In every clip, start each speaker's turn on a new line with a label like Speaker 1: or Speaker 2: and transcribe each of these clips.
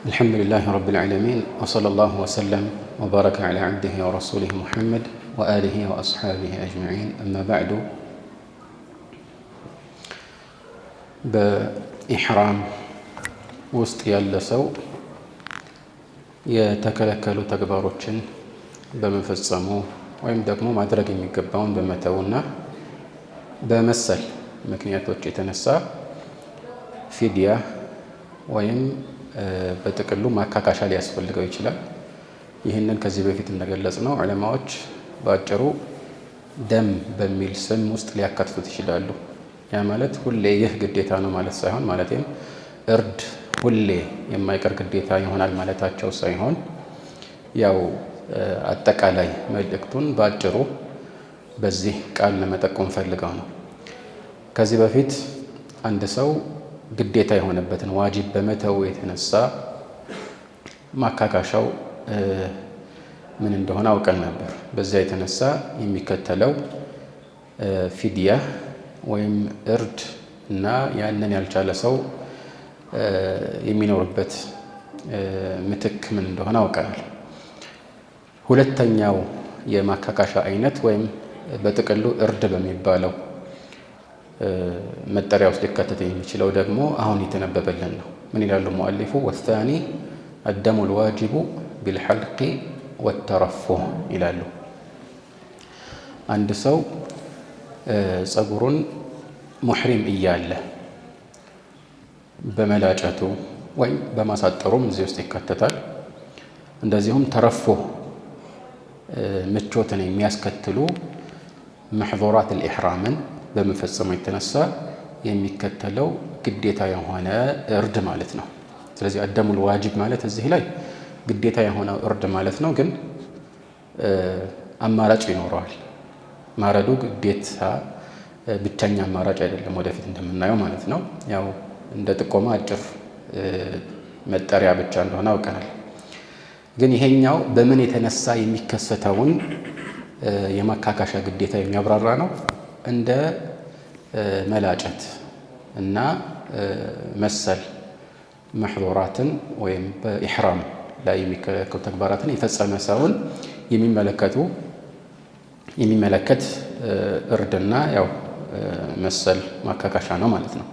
Speaker 1: الحمد لله رب العالمين وصلى الله وسلم وبارك على عبده ورسوله محمد وآله وأصحابه أجمعين أما بعد በኢሕራም ውስጥ ያለ ሰው የተከለከሉ ተግባሮችን በመፈጸሙ ወይም ደግሞ ማድረግ የሚገባውን በመተውና በመሰል ምክንያቶች የተነሳ ፊድያ ወይም በጥቅሉ ማካካሻ ሊያስፈልገው ይችላል። ይህንን ከዚህ በፊት እንደገለጽነው ዑለማዎች በአጭሩ ደም በሚል ስም ውስጥ ሊያካትቱት ይችላሉ። ያ ማለት ሁሌ ይህ ግዴታ ነው ማለት ሳይሆን፣ ማለትም እርድ ሁሌ የማይቀር ግዴታ ይሆናል ማለታቸው ሳይሆን፣ ያው አጠቃላይ መልእክቱን በአጭሩ በዚህ ቃል ለመጠቆም ፈልገው ነው። ከዚህ በፊት አንድ ሰው ግዴታ የሆነበትን ዋጅብ በመተው የተነሳ ማካካሻው ምን እንደሆነ አውቀን ነበር። በዚያ የተነሳ የሚከተለው ፊድያ ወይም እርድ እና ያንን ያልቻለ ሰው የሚኖርበት ምትክ ምን እንደሆነ አውቀናል። ሁለተኛው የማካካሻ አይነት ወይም በጥቅሉ እርድ በሚባለው መጠሪያ ውስጥ ሊካተት የሚችለው ደግሞ አሁን የተነበበልን ነው። ምን ይላሉ ሙአሊፉ? ወታኒ አደሙ ልዋጅቡ ቢልሐልቂ ወተረፉህ ይላሉ። አንድ ሰው ጸጉሩን ሙሕሪም እያለ በመላጨቱ ወይም በማሳጠሩም እዚህ ውስጥ ይካተታል። እንደዚሁም ተረፉህ ምቾትን የሚያስከትሉ መሕዙራት አልኢሕራምን በመፈጸሙ የተነሳ የሚከተለው ግዴታ የሆነ እርድ ማለት ነው። ስለዚህ አደሙል ዋጅብ ማለት እዚህ ላይ ግዴታ የሆነው እርድ ማለት ነው። ግን አማራጭ ይኖረዋል። ማረዱ ግዴታ ብቸኛ አማራጭ አይደለም፣ ወደፊት እንደምናየው ማለት ነው። ያው እንደ ጥቆማ አጭር መጠሪያ ብቻ እንደሆነ አውቀናል። ግን ይሄኛው በምን የተነሳ የሚከሰተውን የማካካሻ ግዴታ የሚያብራራ ነው። እንደ መላጨት እና መሰል መሕዙራትን ወይም በኢሕራም ላይ የሚከለከሉ ተግባራትን የፈጸመ ሰውን የሚመለከት እርድና ያው መሰል ማካካሻ ነው ማለት ነው።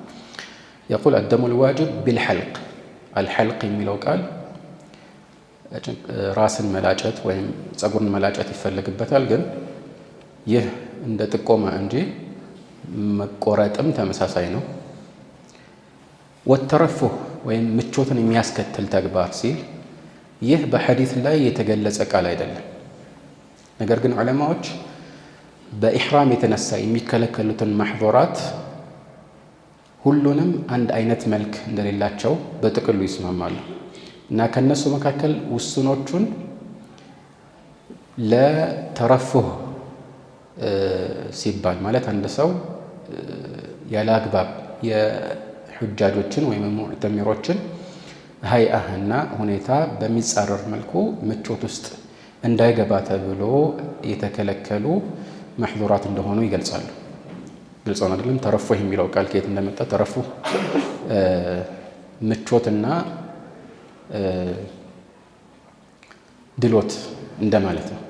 Speaker 1: የቁል አደሙ ልዋጅብ ቢልሐልቅ። አልሐልቅ የሚለው ቃል ራስን መላጨት ወይም ጸጉርን መላጨት ይፈለግበታል። ግን ይህ እንደ ጥቆማ እንጂ መቆረጥም ተመሳሳይ ነው። ወተረፉህ ወይም ምቾትን የሚያስከትል ተግባር ሲል ይህ በሐዲስ ላይ የተገለጸ ቃል አይደለም። ነገር ግን ዑለማዎች በኢሕራም የተነሳ የሚከለከሉትን መሕዙራት ሁሉንም አንድ አይነት መልክ እንደሌላቸው በጥቅሉ ይስማማሉ እና ከነሱ መካከል ውስኖቹን ለተረፉህ ሲባል ማለት አንድ ሰው ያለ አግባብ የሑጃጆችን ወይም ሙዕተሚሮችን ሀይአህና ሁኔታ በሚጻረር መልኩ ምቾት ውስጥ እንዳይገባ ተብሎ የተከለከሉ መሕዙራት እንደሆኑ ይገልጻሉ። ግልጽ ነው አይደለም? ተረፉህ የሚለው ቃል ከየት እንደመጣ ተረፉህ ምቾትና ድሎት እንደማለት ነው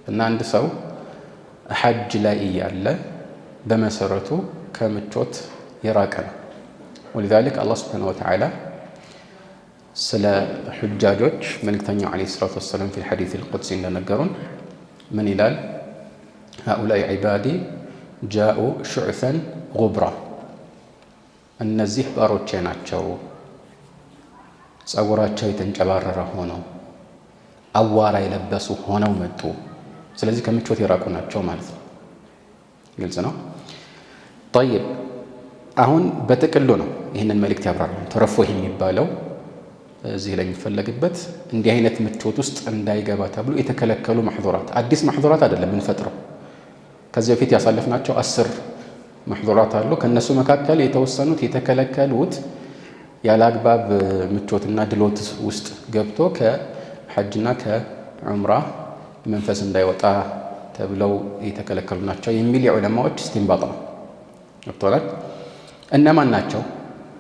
Speaker 1: እና አንድ ሰው ሐጅ ላይ እያለ በመሰረቱ ከምቾት የራቀ ነው። ወሊዛሊክ አላህ ሱብሓነሁ ወተዓላ ስለ ሑጃጆች መልእክተኛው ዓለይሂ ሰላቱ ወሰላም ፊል ሐዲሲል ቁድሲ እንደነገሩን ምን ይላል? ሃኡላኢ ዒባዲ ጃኡ ሹዕፈን ጉብራ፣ እነዚህ ባሮቼ ናቸው ጸጉራቸው የተንጨባረረ ሆነው አዋራ የለበሱ ሆነው መጡ። ስለዚህ ከምቾት የራቁ ናቸው ማለት ነው። ግልጽ ነው። ጠይብ አሁን በጥቅሉ ነው ይህንን መልእክት ያብራራል። ተረፉህ የሚባለው እዚህ ላይ የሚፈለግበት እንዲህ አይነት ምቾት ውስጥ እንዳይገባ ተብሎ የተከለከሉ መሕዙራት፣ አዲስ መሕዙራት አይደለም የምንፈጥረው። ከዚህ በፊት ያሳለፍናቸው 10 መሕዙራት አሉ። ከእነሱ መካከል የተወሰኑት የተከለከሉት ያለ አግባብ ምቾትና ድሎት ውስጥ ገብቶ ከሐጅና ከዑምራ መንፈስ እንዳይወጣ ተብለው የተከለከሉ ናቸው የሚል የዑለማዎች እስቲንባጥ ነው። ገብቶናል። እነማን ናቸው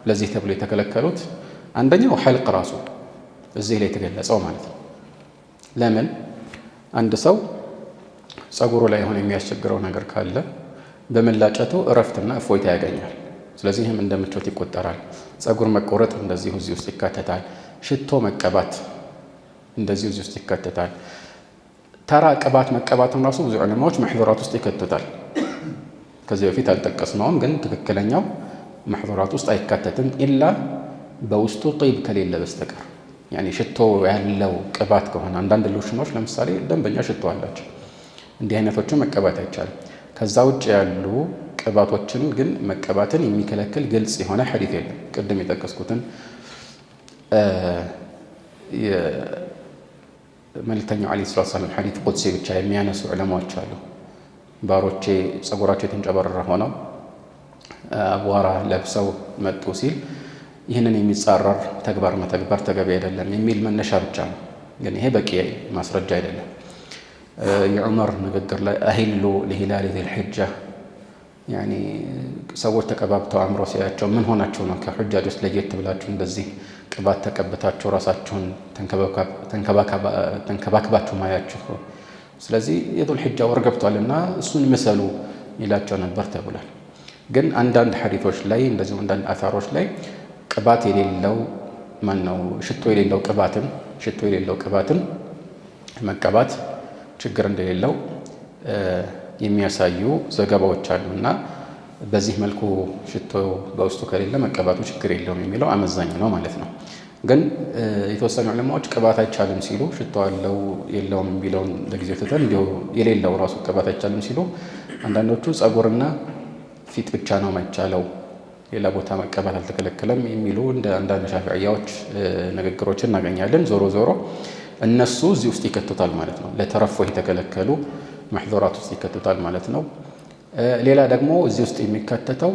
Speaker 1: ለዚህ ተብሎ የተከለከሉት? አንደኛው ሐልቅ ራሱ እዚህ ላይ የተገለጸው ማለት ነው። ለምን አንድ ሰው ጸጉሩ ላይ ሆነ የሚያስቸግረው ነገር ካለ በመላጨቱ እረፍትና እፎይታ ያገኛል። ስለዚህ ይህም እንደ ምቾት ይቆጠራል። ጸጉር መቆረጥ እንደዚሁ እዚህ ውስጥ ይካተታል። ሽቶ መቀባት እንደዚሁ እዚህ ውስጥ ይካተታል። ተራ ቅባት መቀባትም ራሱ ብዙ ዑለማዎች መሕዙራት ውስጥ ይከቱታል። ከዚህ በፊት አልጠቀስነውም፣ ግን ትክክለኛው መሕዙራት ውስጥ አይካተትም ኢላ በውስጡ ጢብ ከሌለ በስተቀር ያኒ ሽቶ ያለው ቅባት ከሆነ አንዳንድ ሎሽኖች ለምሳሌ ደንበኛ ሽቶ አላቸው። እንዲህ አይነቶችን መቀባት አይቻልም። ከዛ ውጭ ያሉ ቅባቶችን ግን መቀባትን የሚከለክል ግልጽ የሆነ ሐዲስ የለም። ቅድም የጠቀስኩትን መልእክተኛው ዓለይሂ ሰላቱ ወሰላም ሐዲስ ቁድሲ ብቻ የሚያነሱ ዑለማዎች አሉ። ባሮቼ ጸጉራቸው የተንጨበረረ ሆነው አቧራ ለብሰው መጡ ሲል ይህንን የሚጻረር ተግባር መተግበር ተገቢ አይደለም የሚል መነሻ ብቻ ነው። ግን ይሄ በቂ ማስረጃ አይደለም። የዑመር ንግግር ላይ አሂሉ ለሂላሊ ዚል ሒጃ ያኒ ሰዎች ተቀባብተው አምሮ ሲያቸው ምን ሆናችሁ ነው ከሑጃጆች ለየት ብላችሁ እንደዚህ ቅባት ተቀብታችሁ ራሳችሁን ተንከባክባችሁ ማያችሁ? ስለዚህ የዙል ሒጃ ወር ገብቷልና እሱን ምሰሉ ይላቸው ነበር ተብሏል። ግን አንዳንድ ሐዲቶች ላይ እንደዚሁ አንዳንድ አሳሮች ላይ ቅባት የሌለው ሽቶ የሌለው ቅባትን መቀባት ችግር እንደሌለው የሚያሳዩ ዘገባዎች አሉና በዚህ መልኩ ሽቶ በውስጡ ከሌለ መቀባቱ ችግር የለውም የሚለው አመዛኝ ነው ማለት ነው። ግን የተወሰኑ ዑለማዎች ቅባት አይቻልም ሲሉ ሽቶ አለው የለውም የሚለውን ለጊዜው ትተን እንዲሁ የሌለው ራሱ ቅባት አይቻልም ሲሉ፣ አንዳንዶቹ ጸጉርና ፊት ብቻ ነው ማይቻለው ሌላ ቦታ መቀባት አልተከለከለም የሚሉ እንደ አንዳንድ ሻፊዕያዎች ንግግሮችን እናገኛለን። ዞሮ ዞሮ እነሱ እዚህ ውስጥ ይከቱታል ማለት ነው። ለተረፎ የተከለከሉ መሕዙራት ውስጥ ይከቱታል ማለት ነው። ሌላ ደግሞ እዚህ ውስጥ የሚካተተው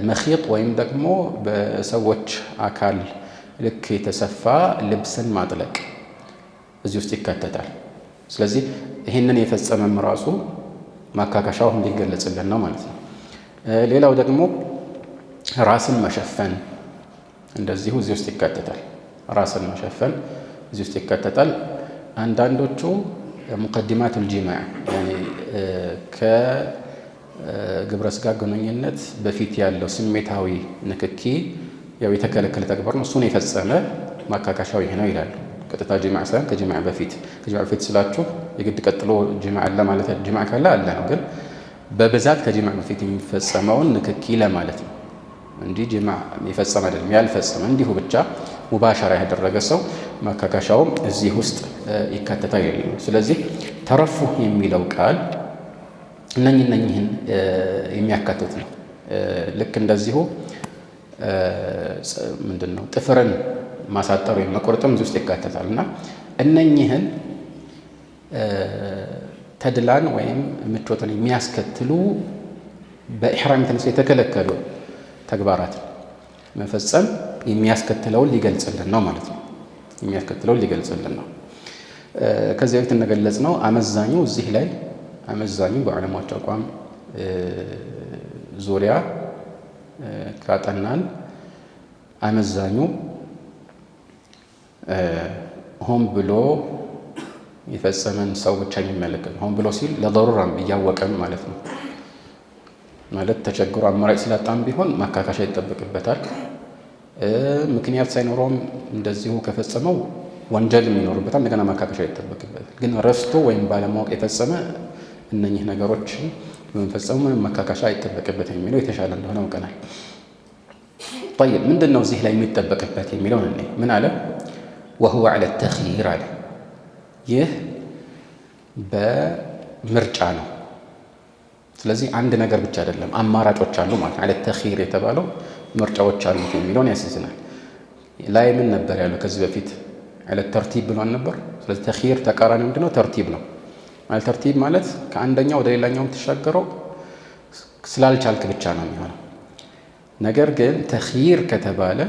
Speaker 1: መኺጥ ወይም ደግሞ በሰዎች አካል ልክ የተሰፋ ልብስን ማጥለቅ እዚህ ውስጥ ይካተታል። ስለዚህ ይህንን የፈጸመም ራሱ ማካካሻው እንዲገለጽልን ነው ማለት ነው። ሌላው ደግሞ ራስን መሸፈን እንደዚሁ እዚህ ውስጥ ይካተታል። ራስን መሸፈን እዚህ ውስጥ ይካተታል። አንዳንዶቹ ሙቀዲማቱል ጂማዕ ያኒ ከግብረ ስጋ ግንኙነት በፊት ያለው ስሜታዊ ንክኪ ያው የተከለከለ ተግባር ነው። እሱን የፈጸመ ማካካሻው ይሄ ነው ይላሉ። ቀጥታ ጂማዕ ሳይሆን ከጂማዕ በፊት ስላችሁ የግድ ቀጥሎ ጂማዕ አለ ማለት ጂማዕ ካለ አለ ነው። ግን በብዛት ከጂማዕ በፊት የሚፈጸመውን ንክኪ ለማለት ነው እንጂ ጂማዕ የፈጸመ አይደለም። ያልፈጸመ እንዲሁ ብቻ ሙባሸራ ያደረገ ሰው ማካካሻውም እዚህ ውስጥ ይካተታል ይላሉ። ስለዚህ ተረፉህ የሚለው ቃል እነኝህን የሚያካትት ነው። ልክ እንደዚሁ ምንድነው ጥፍርን ማሳጠር ወይም መቆረጥም እዚህ ውስጥ ይካተታል እና እነኝህን ተድላን ወይም ምቾትን የሚያስከትሉ በኢሕራም የተነሱ የተከለከሉ ተግባራትን መፈጸም የሚያስከትለውን ሊገልጽልን ነው ማለት ነው። ሊገልጽልን ነው። ከዚህ በፊት እንደገለጽ ነው አመዛኙ እዚህ ላይ በዑለማዎች አቋም ዙሪያ ካጠናን አመዛኙ ሆን ብሎ የፈጸመን ሰው ብቻ የሚመለከት ሆን ብሎ ሲል ለضرورም እያወቀም ማለት ነው። ማለት ተቸግሮ አማራጭ ስላጣም ቢሆን ማካካሻ ይጠበቅበታል። ምክንያት ሳይኖረውም እንደዚሁ ከፈጸመው ወንጀል ይኖርበታል፣ እንደገና ማካካሻ ይጠበቅበታል። ግን ረስቶ ወይም ባለማወቅ የፈጸመ እነኚህ ነገሮችን በመፈጸሙ ምንም ማካካሻ አይጠበቅበትም የሚለው የተሻለ እንደሆነ አውቀናል። طيب ምንድነው እዚህ ላይ የሚጠበቅበት የሚለውን እኔ ምን አለ وهو على التخيير አለ። ይህ በምርጫ ነው። ስለዚህ አንድ ነገር ብቻ አይደለም፣ አማራጮች አሉ ማለት ነው። على التخيير የተባለው ምርጫዎች አሉት የሚለውን ያስይዝናል። ላይ ምን ነበር ያለው ከዚህ በፊት على الترتيب ብሏል ነበር። ስለዚህ ተኽይር ተቃራኒ ምንድነው? ተርቲብ ነው ማለት። ተርቲብ ማለት ከአንደኛው ወደ ሌላኛው የምትሻገረው ስላልቻልክ ብቻ ነው የሚሆነው። ነገር ግን ተኽይር ከተባለ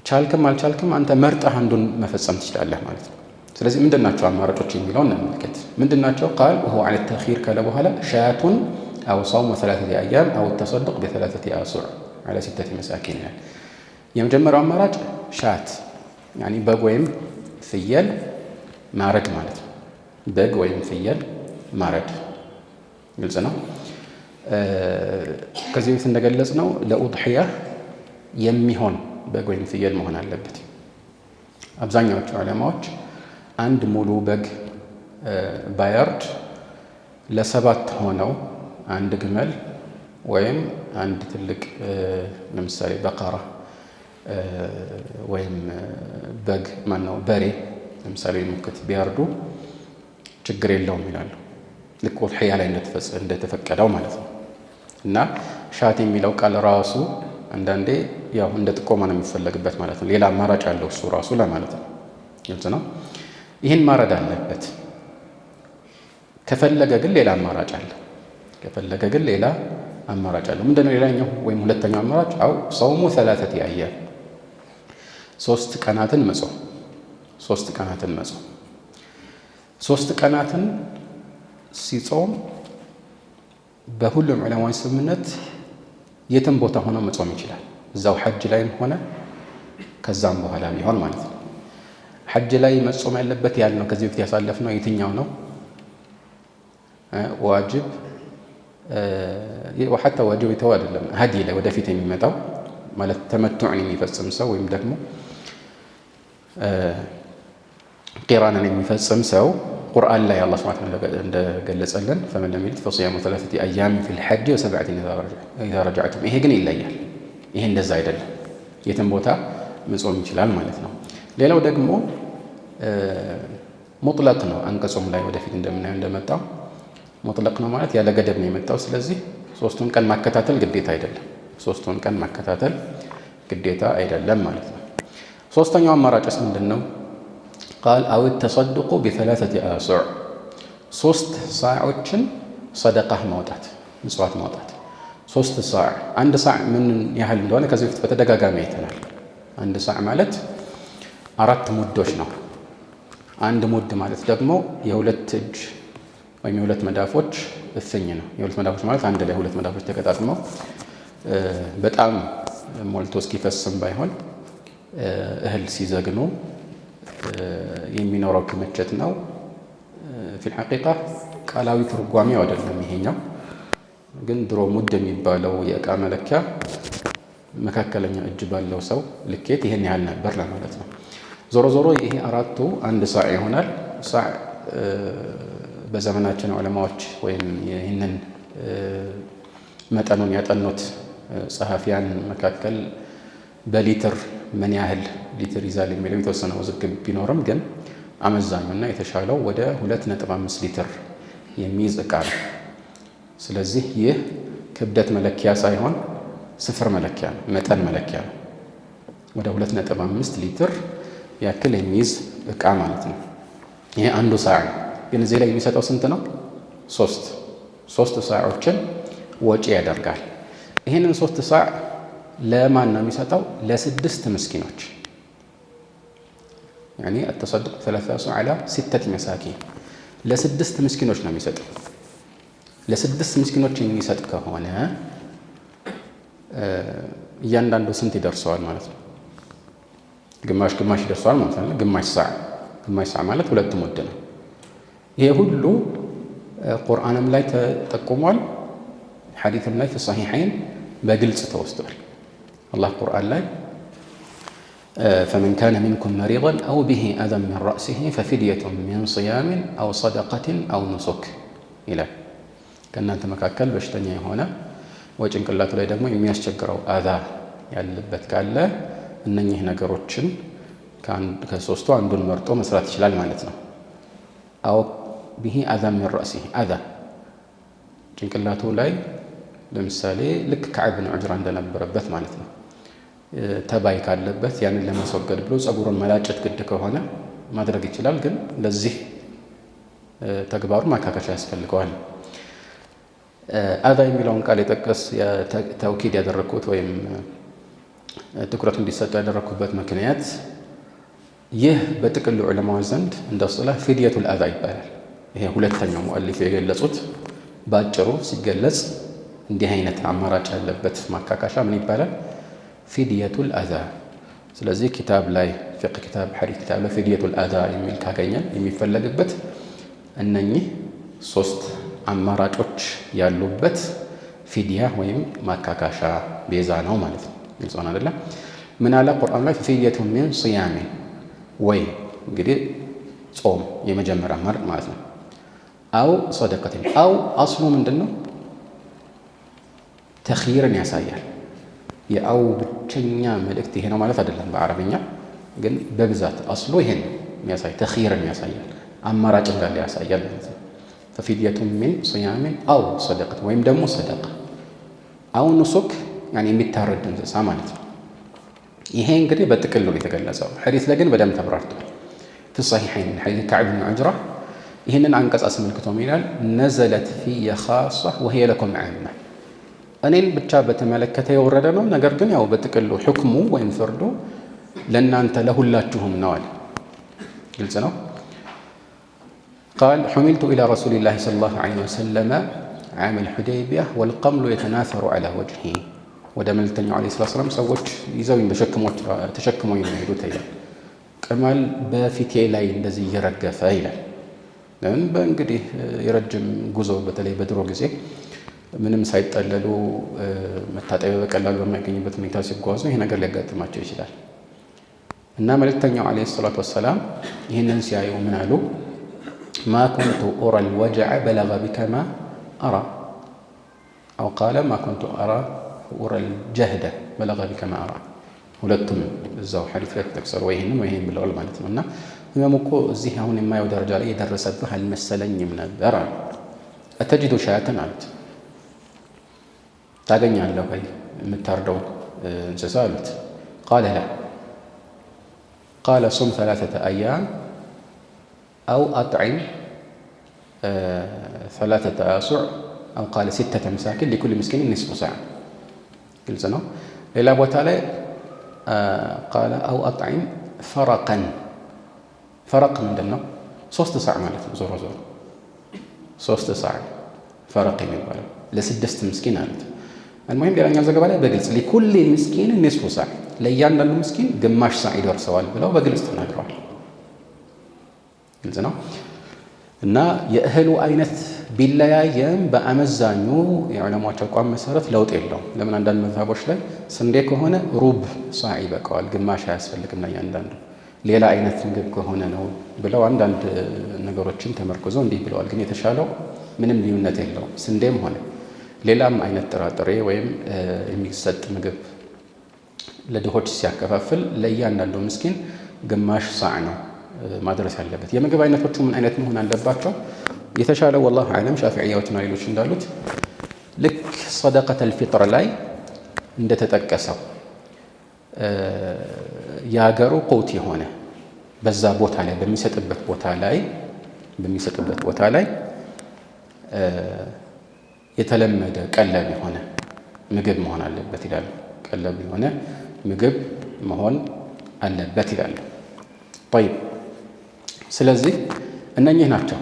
Speaker 1: ቻልክም አልቻልክም አንተ መርጠህ አንዱን መፈጸም ትችላለህ ማለት ነው። ስለዚህ ምንድናቸው አማራጮች የሚለውን እንመልከት። ምንድናቸው? ቃል وهو على التخيير ካለ በኋላ ሻያቱን أو صوم 3 أيام أو التصدق ب3 أسع على 6 مساكين የመጀመሪያው አማራጭ ሻት ያኒ በግ ወይም ፍየል ማረድ ማለት ነው። በግ ወይም ፍየል ማረድ ግልጽ ነው። ከዚህ በፊት እንደገለጽ ነው ለኡድሕያ የሚሆን በግ ወይም ፍየል መሆን አለበት። አብዛኛዎቹ ዑለማዎች አንድ ሙሉ በግ ባያርድ ለሰባት ሆነው አንድ ግመል ወይም አንድ ትልቅ ለምሳሌ በቀራ ወይም በግ ማነው በሬ ለምሳሌ ሙክት ቢያርዱ ችግር የለውም ይላሉ። ልክ ኡድሕያ ላይ እንደተፈቀደው ማለት ነው። እና ሻት የሚለው ቃል ራሱ አንዳንዴ ያው እንደ ጥቆማ ነው የሚፈለግበት ማለት ነው። ሌላ አማራጭ አለው እሱ ራሱ ለማለት ነው። ግልጽ ነው። ይህን ማረድ አለበት። ከፈለገ ግን ሌላ አማራጭ አለ። ምንድነው ሌላኛው ወይም ሁለተኛው አማራጭ? አው ሰውሙ 3 አያም 3 ቀናትን መጾም። 3 ቀናትን ሲጾም በሁሉም ዑለማዎች ስምምነት የትም ቦታ ሆኖ መጾም ይችላል። እዛው ሐጅ ላይም ሆነ ከዛም በኋላ ቢሆን ማለት ነው። ሐጅ ላይ መጾም ያለበት ያልነው ከዚህ በፊት ያሳለፍነው የትኛው ነው? ዋጅብ ወሐታ ዋጅብ የተው አይደለም፣ ሀዲ ላይ ወደፊት የሚመጣው ማለት ተመቱዕን የሚፈጽም ሰው ወይም ደግሞ ቂራንን የሚፈጽም ሰው ቁርአን ላይ አላህ ሱብሓነሁ ወተዓላ እንደገለጸልን ፈመን ለም የጅድ ፈሲያሙ 3 አያም ፊል ሐጅ ወ7 ኢዛ ረጀዕቱም። ይሄ ግን ይለያል። ይሄ እንደዛ አይደለም፣ የትም ቦታ መጾም ይችላል ማለት ነው። ሌላው ደግሞ ሙጥለቅ ነው። አንቀጾም ላይ ወደፊት እንደምናየው እንደመጣው ሙጥለቅ ነው ማለት ያለ ገደብ ነው የመጣው። ስለዚህ 3ቱን ቀን ማከታተል ግዴታ አይደለም ማለት ነው። ሶስተኛው አማራጭስ ምንድን ነው? ቃል አው ተሰድቁ ብ3 አሱዕ 3 ሳዖችን ሰደቃህ ማውጣት ምጽዋት ማውጣት። 3 ሳዕ አንድ ሳዕ ምን ያህል እንደሆነ ከዚህ በፊት በተደጋጋሚ አይተናል። አንድ ሳዕ ማለት 4 ሙዶች ነው። አንድ ሙድ ማለት ደግሞ የሁለት እጅ ወይም የሁለት መዳፎች እፍኝ ነው። የሁለት መዳፎች ማለት አንድ ላይ ሁለት መዳፎች ተገጣጥመው በጣም ሞልቶ እስኪፈስም ባይሆን እህል ሲዘግኑ የሚኖረው ክምችት ነው። ፊል ሐቂቃ ቃላዊ ትርጓሜው አይደለም ይሄኛው። ግን ድሮ ሙድ የሚባለው የእቃ መለኪያ መካከለኛ እጅ ባለው ሰው ልኬት ይሄን ያህል ነበር ለማለት ነው። ዞሮ ዞሮ ይሄ 4ቱ አንድ ሳዕ ይሆናል። ሳዕ በዘመናችን ዑለማዎች ወይም ይህንን መጠኑን ያጠኑት ጸሐፊያን መካከል በሊትር ምን ያህል ሊትር ይዛል የሚለው የተወሰነ ውዝግብ ቢኖርም ግን አመዛኙና የተሻለው ወደ 2.5 ሊትር የሚይዝ ዕቃ ነው። ስለዚህ ይህ ክብደት መለኪያ ሳይሆን ስፍር መለኪያ ነው፣ መጠን መለኪያ ነው። ወደ 2.5 ሊትር ያክል የሚይዝ ዕቃ ማለት ነው። ይሄ አንዱ ሳዕ ነው። ግን እዚህ ላይ የሚሰጠው ስንት ነው? 3 ሳዖችን ወጪ ያደርጋል። ይህንን 3 ሳዕ ለማን ነው የሚሰጠው? ለ6 ምስኪኖች። ያኒ አተሰድቅ 3 ሳዕ ዐላ 6 መሳኪን ለ6 ምስኪኖች ነው የሚሰጠው። ለ6 ምስኪኖች የሚሰጥ ከሆነ እያንዳንዱ ስንት ይደርሰዋል ማለት ነው? ግማሽ ይደርሰዋል ማለት ነው። ግማሽ ሳዕ ማለት 2 ሙድ ነው። ይሄ ሁሉ ቁርአንም ላይ ተጠቁሟል፣ ሐዲስም ላይ ፊ በግልጽ ተወስቷል። አላህ ቁርአን ላይ ፈመን ካነ ሚንኩም መሪደን አው ቢሂ አዘን ሚን ረእሲሂ ፈፊድየቱን ሚን ሲያሚን አው ሰደቀትን አው ኑሱክ ይላል። ከእናንተ መካከል በሽተኛ የሆነ ወይ ጭንቅላቱ ላይ ደግሞ የሚያስቸግረው አዛ ያለበት ካለ እነኚህ ነገሮችን ከ3ቱ አንዱን መርጦ መስራት ይችላል ማለት ነው። አው ቢሂ አዘን ሚን ረእሲሂ አዛ ጭንቅላቱ ላይ ለምሳሌ ልክ ከዕብ ብን ዑጅራ እንደነበረበት ማለት ነው። ተባይ ካለበት ያንን ለማስወገድ ብሎ ጸጉሩን መላጨት ግድ ከሆነ ማድረግ ይችላል። ግን ለዚህ ተግባሩ ማካከሻ ያስፈልገዋል። አዛ የሚለውን ቃል የጠቀስ ተውኪድ ያደረግኩት ወይም ትኩረቱ እንዲሰጡ ያደረግኩበት ምክንያት ይህ በጥቅሉ ዑለማዎች ዘንድ እንደ እስጢላህ ፊድየቱል አዛ ይባላል። ይሄ ሁለተኛው ሙአሊፍ የገለጹት ባጭሩ ሲገለጽ እንዲህ አይነት አማራጭ ያለበት ማካካሻ ምን ይባላል? ፊድየቱል አዛ ስለዚህ ኪታብ ላይ ፊቅህ ኪታብ ሐዲስ ኪታብ ላይ ፊድየቱል አዳ የሚል ካገኘን የሚፈለግበት እነኚህ 3 አማራጮች ያሉበት ፊድያ ወይም ማካካሻ ቤዛ ነው ማለት ነው። ግልጽ ነው አይደለም? ምን አለ ቁርአን ላይ ፊድየቱ ሚን ሲያሚን ወይ እንግዲህ ጾም የመጀመሪያ አማራጭ ማለት ነው። አው ሰደቀትን አው አስሉ ምንድነው? ተኽይርን ያሳያል። የአው ብቸኛ መልእክት ይሄ ነው ማለት አይደለም። በአረብኛ ግን በብዛት አስሉ ይሄን የሚያሳይ ተኽይርን ያሳያል፣ አማራጭ እንዳለ ያሳያል ማለት ነው። ፈፊድየቱ ሚን ሲያሚን አው ሰደቀት ወይም ደግሞ ሰደቃ አው ኑሱክ ያኒ የሚታረድ እንስሳ ማለት ነው። ይሄ እንግዲህ በጥቅሉ የተገለጸው ሐዲስ ላይ ግን በደንብ ተብራርቷል። في الصحيحين من حديث كعب بن عجرة ይህንን አንቀጽ አስመልክቶ ይላል ነዘለት ፊየ ኻሷ ወሂየ ለኩም ዓማ እኔን ብቻ በተመለከተ የወረደ ነው፣ ነገር ግን ያው በጥቅሉ ሕክሙ ወይም ፍርዱ ለእናንተ ለሁላችሁም ነው አለ። ግልጽ ነው። ቃል ሑሚልቱ ኢላ ረሱሊላሂ ሰለላሁ ዐለይሂ ወሰለም ዓም አልሑደይቢያ ወልቀምሉ የተናሰሩ ዐላ ወጅሂ ወደ መልእክተኛው ዐለይሂ ሰላቱ ወሰላም ሰዎች ይዘውኝ ተሸክሞኝ ነው የሄዱት ይላል። ቅማል በፊቴ ላይ እንደዚህ እየረገፈ ይላል። ለምን በእንግዲህ የረጅም ጉዞ በተለይ በድሮ ጊዜ ምንም ሳይጠለሉ መታጠቢያ በቀላሉ በማይገኝበት ሁኔታ ሲጓዙ ይሄ ነገር ሊያጋጥማቸው ይችላል እና መልእክተኛው ዐለይሂ ሰላቱ ወሰላም ይህንን ሲያዩ ምን አሉ? ማ ኩንቱ ኡራ አልወጀዐ በለገ ቢከ ማ አራ አው ቃለ ማ ኩንቱ ኡራ አልጀህደ በለገ ቢከ ማ አራ። ሁለቱም እዛው ሐዲስ ላይ ተጠቅሰሩ ወይ ይሄንን ወይ ይሄን ብለዋል ማለት ነው። እና ህመሙ እኮ እዚህ አሁን የማየው ደረጃ ላይ የደረሰብህ አልመሰለኝም ነበር አሉ። አተጅዱ ሻያተን አሉት፣ ታገኛለህ ወይ የምታርደው እንስሳ አሉት። ቃለ ላ ቃለ ሱም 3 አያም አው አጥዒም 3 አሱዕ አው ቃለ 6 መሳኪን ሊኩል ምስኪን ኒስፉ ሰዓ። ግልጽ ነው። ሌላ ቦታ ላይ ቃለ አው አጥዒም ፈረቀን። ፈረቅ ምንድን ነው? 3 ሰዓ ማለት ነው። ዞሮ ዞሮ 3 ሰዓ ፈረቅ የሚባለው ለ6 ምስኪን አሉት። المهم ሌላኛው ዘገባ ላይ በግልጽ ሊኩል ምስኪን ኒስፉ ሰዓ ለእያንዳንዱ ምስኪን ግማሽ ሰዓ ይደርሰዋል ብለው በግልጽ ተናግረዋል። ግልጽ ነው። እና የእህሉ አይነት ቢለያየም በአመዛኙ የዑለማዎች አቋም መሰረት ለውጥ የለውም። ለምን አንዳንድ መዝሀቦች ላይ ስንዴ ከሆነ ሩብ ሰዓ ይበቃዋል፣ ግማሽ አያስፈልግም ለእያንዳንዱ። ሌላ አይነት ምግብ ከሆነ ነው ብለው አንዳንድ ነገሮችን ተመርኩዘው እንዲህ ብለዋል። ግን የተሻለው ምንም ልዩነት የለውም። ስንዴም ሆነ ሌላም አይነት ጥራጥሬ ወይም የሚሰጥ ምግብ ለድሆች ሲያከፋፍል ለእያንዳንዱ ምስኪን ግማሽ ሰዓ ነው ማድረስ ያለበት። የምግብ አይነቶቹ ምን አይነት መሆን አለባቸው? የተሻለ ወላሁ አዕለም ሻፊዕያዎችና ሌሎች እንዳሉት ልክ ሰደቀተል ፊጥር ላይ እንደተጠቀሰው የሀገሩ ቁት የሆነ በዛ ቦታ ላይ በሚሰጥበት ቦታ ላይ የተለመደ ቀለብ የሆነ ምግብ መሆን አለበት ይላሉ። ቀለብ የሆነ ምግብ መሆን አለበት ይላሉ። ጠይብ፣ ስለዚህ እነኚህ ናቸው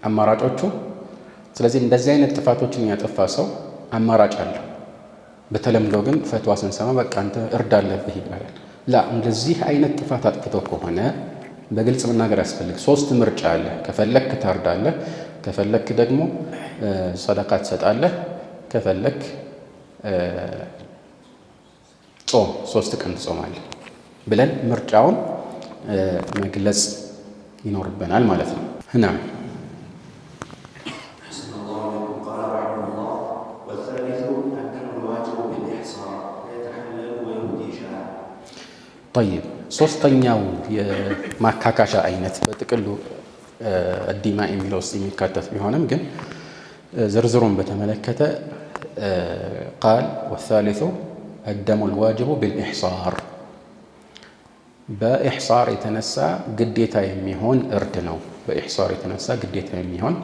Speaker 1: አማራጮቹ። ስለዚህ እንደዚህ አይነት ጥፋቶችን ያጠፋ ሰው አማራጭ አለው። በተለምዶ ግን ፈትዋ ስንሰማ በቃ አንተ እርድ አለብህ ይባላል። ላ እንደዚህ አይነት ጥፋት አጥፍቶ ከሆነ በግልጽ መናገር ያስፈልግ። 3 ምርጫ አለ። ከፈለክ ታርዳለህ፣ ከፈለክ ደግሞ ሰደቃ ትሰጣለህ፣ ከፈለክ ጾም 3 ቀን ትጾማለህ ብለን ምርጫውን መግለጽ ይኖርብናል ማለት ነው። እና ጠይብ፣ ሶስተኛው የማካካሻ አይነት በጥቅሉ እዲማ የሚለው ውስጥ የሚካተት ቢሆንም ግን ዝርዝሩን በተመለከተ ቃል ወሳሊሱ አደሙ ልዋጅቡ ብልኢሕሳር፣ በኢሕሳር የተነሳ ግዴታ የሚሆን እርድ ነው። በኢሕሳር የተነሳ ግዴታ የሚሆን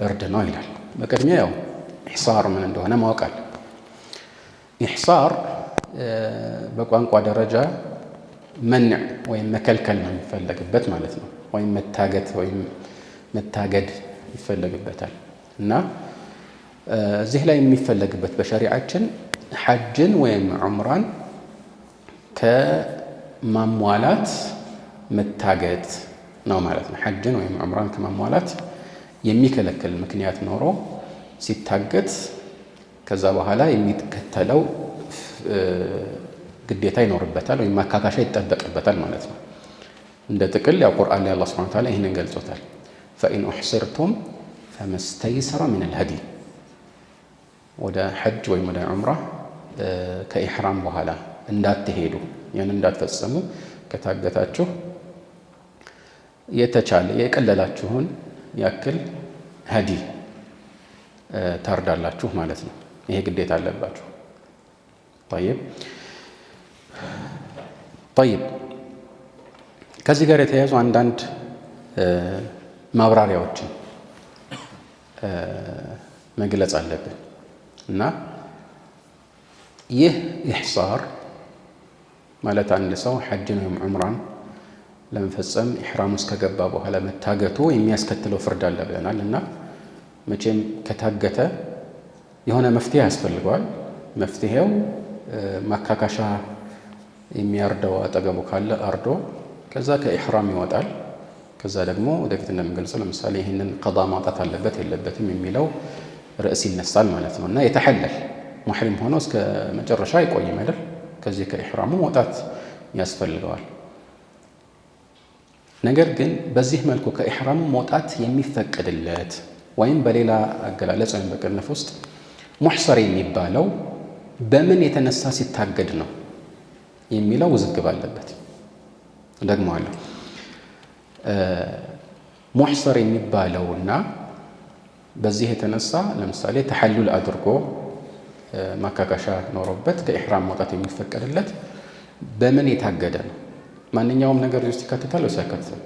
Speaker 1: እርድ ነው ይላል። በቅድሚያ ያው ኢሕሳር ምን እንደሆነ ማወቃል። ኢሕሳር በቋንቋ ደረጃ መንዕ ወይም መከልከል ነው የሚፈለግበት ማለት ነው። ወይም መታገት ወይም መታገድ ይፈለግበታል። እና እዚህ ላይ የሚፈለግበት በሸሪዓችን ሐጅን ወይም ዑምራን ከማሟላት መታገት ነው ማለት ነው። ሐጅን ወይም ዑምራን ከማሟላት የሚከለክል ምክንያት ኖሮ ሲታገት ከዛ በኋላ የሚከተለው ግዴታ ይኖርበታል ወይም ማካካሻ ይጠበቅበታል ማለት ነው። እንደ ጥቅል ያው ቁርአን ላይ አላህ ሱብሓነሁ ወተዓላ ይህንን ገልጾታል። ፈኢን ኡሕሲርቱም ፈመስተይሰረ ሚነል ሀዲይ ወደ ሐጅ ወይም ወደ ዑምራ ከኢሕራም በኋላ እንዳትሄዱ ያን እንዳትፈጽሙ ከታገታችሁ የተቻለ የቀለላችሁን ያክል ሀዲይ ታርዳላችሁ ማለት ነው። ይሄ ግዴታ አለባችሁ። ጠይብ ከዚህ ጋር የተያያዙ አንዳንድ ማብራሪያዎችን መግለጽ አለብን እና ይህ ኢሕሳር ማለት አንድ ሰው ሐጅን ወይም ዑምራን ለመፈጸም ኢሕራም ውስጥ ከገባ በኋላ መታገቱ የሚያስከትለው ፍርድ አለ ብለናል እና መቼም ከታገተ የሆነ መፍትሄ ያስፈልገዋል። መፍትሄው ማካካሻ የሚያርደው አጠገቡ ካለ አርዶ ከዛ ከኢሕራም ይወጣል። ከዛ ደግሞ ወደፊት እንደምንገልጸው ለምሳሌ ይህንን ቀዳ ማውጣት አለበት የለበትም የሚለው ርዕስ ይነሳል ማለት ነው እና የተሐለል ሙሕሪም ሆኖ እስከ መጨረሻ አይቆይም አይደል? ከዚህ ከኢሕራሙ መውጣት ያስፈልገዋል። ነገር ግን በዚህ መልኩ ከኢሕራሙ መውጣት የሚፈቀድለት ወይም በሌላ አገላለጽ ወይም በቅንፍ ውስጥ ሙሕሰር የሚባለው በምን የተነሳ ሲታገድ ነው የሚለው ውዝግብ አለበት። ደግመዋለሁ። ሙሕሰር የሚባለውና በዚህ የተነሳ ለምሳሌ ተሐሉል አድርጎ ማካካሻ ኖሮበት ከኢሕራም መውጣት የሚፈቀድለት በምን የታገደ ነው? ማንኛውም ነገር ውስጥ ይካተታል ወይስ አይካተትም?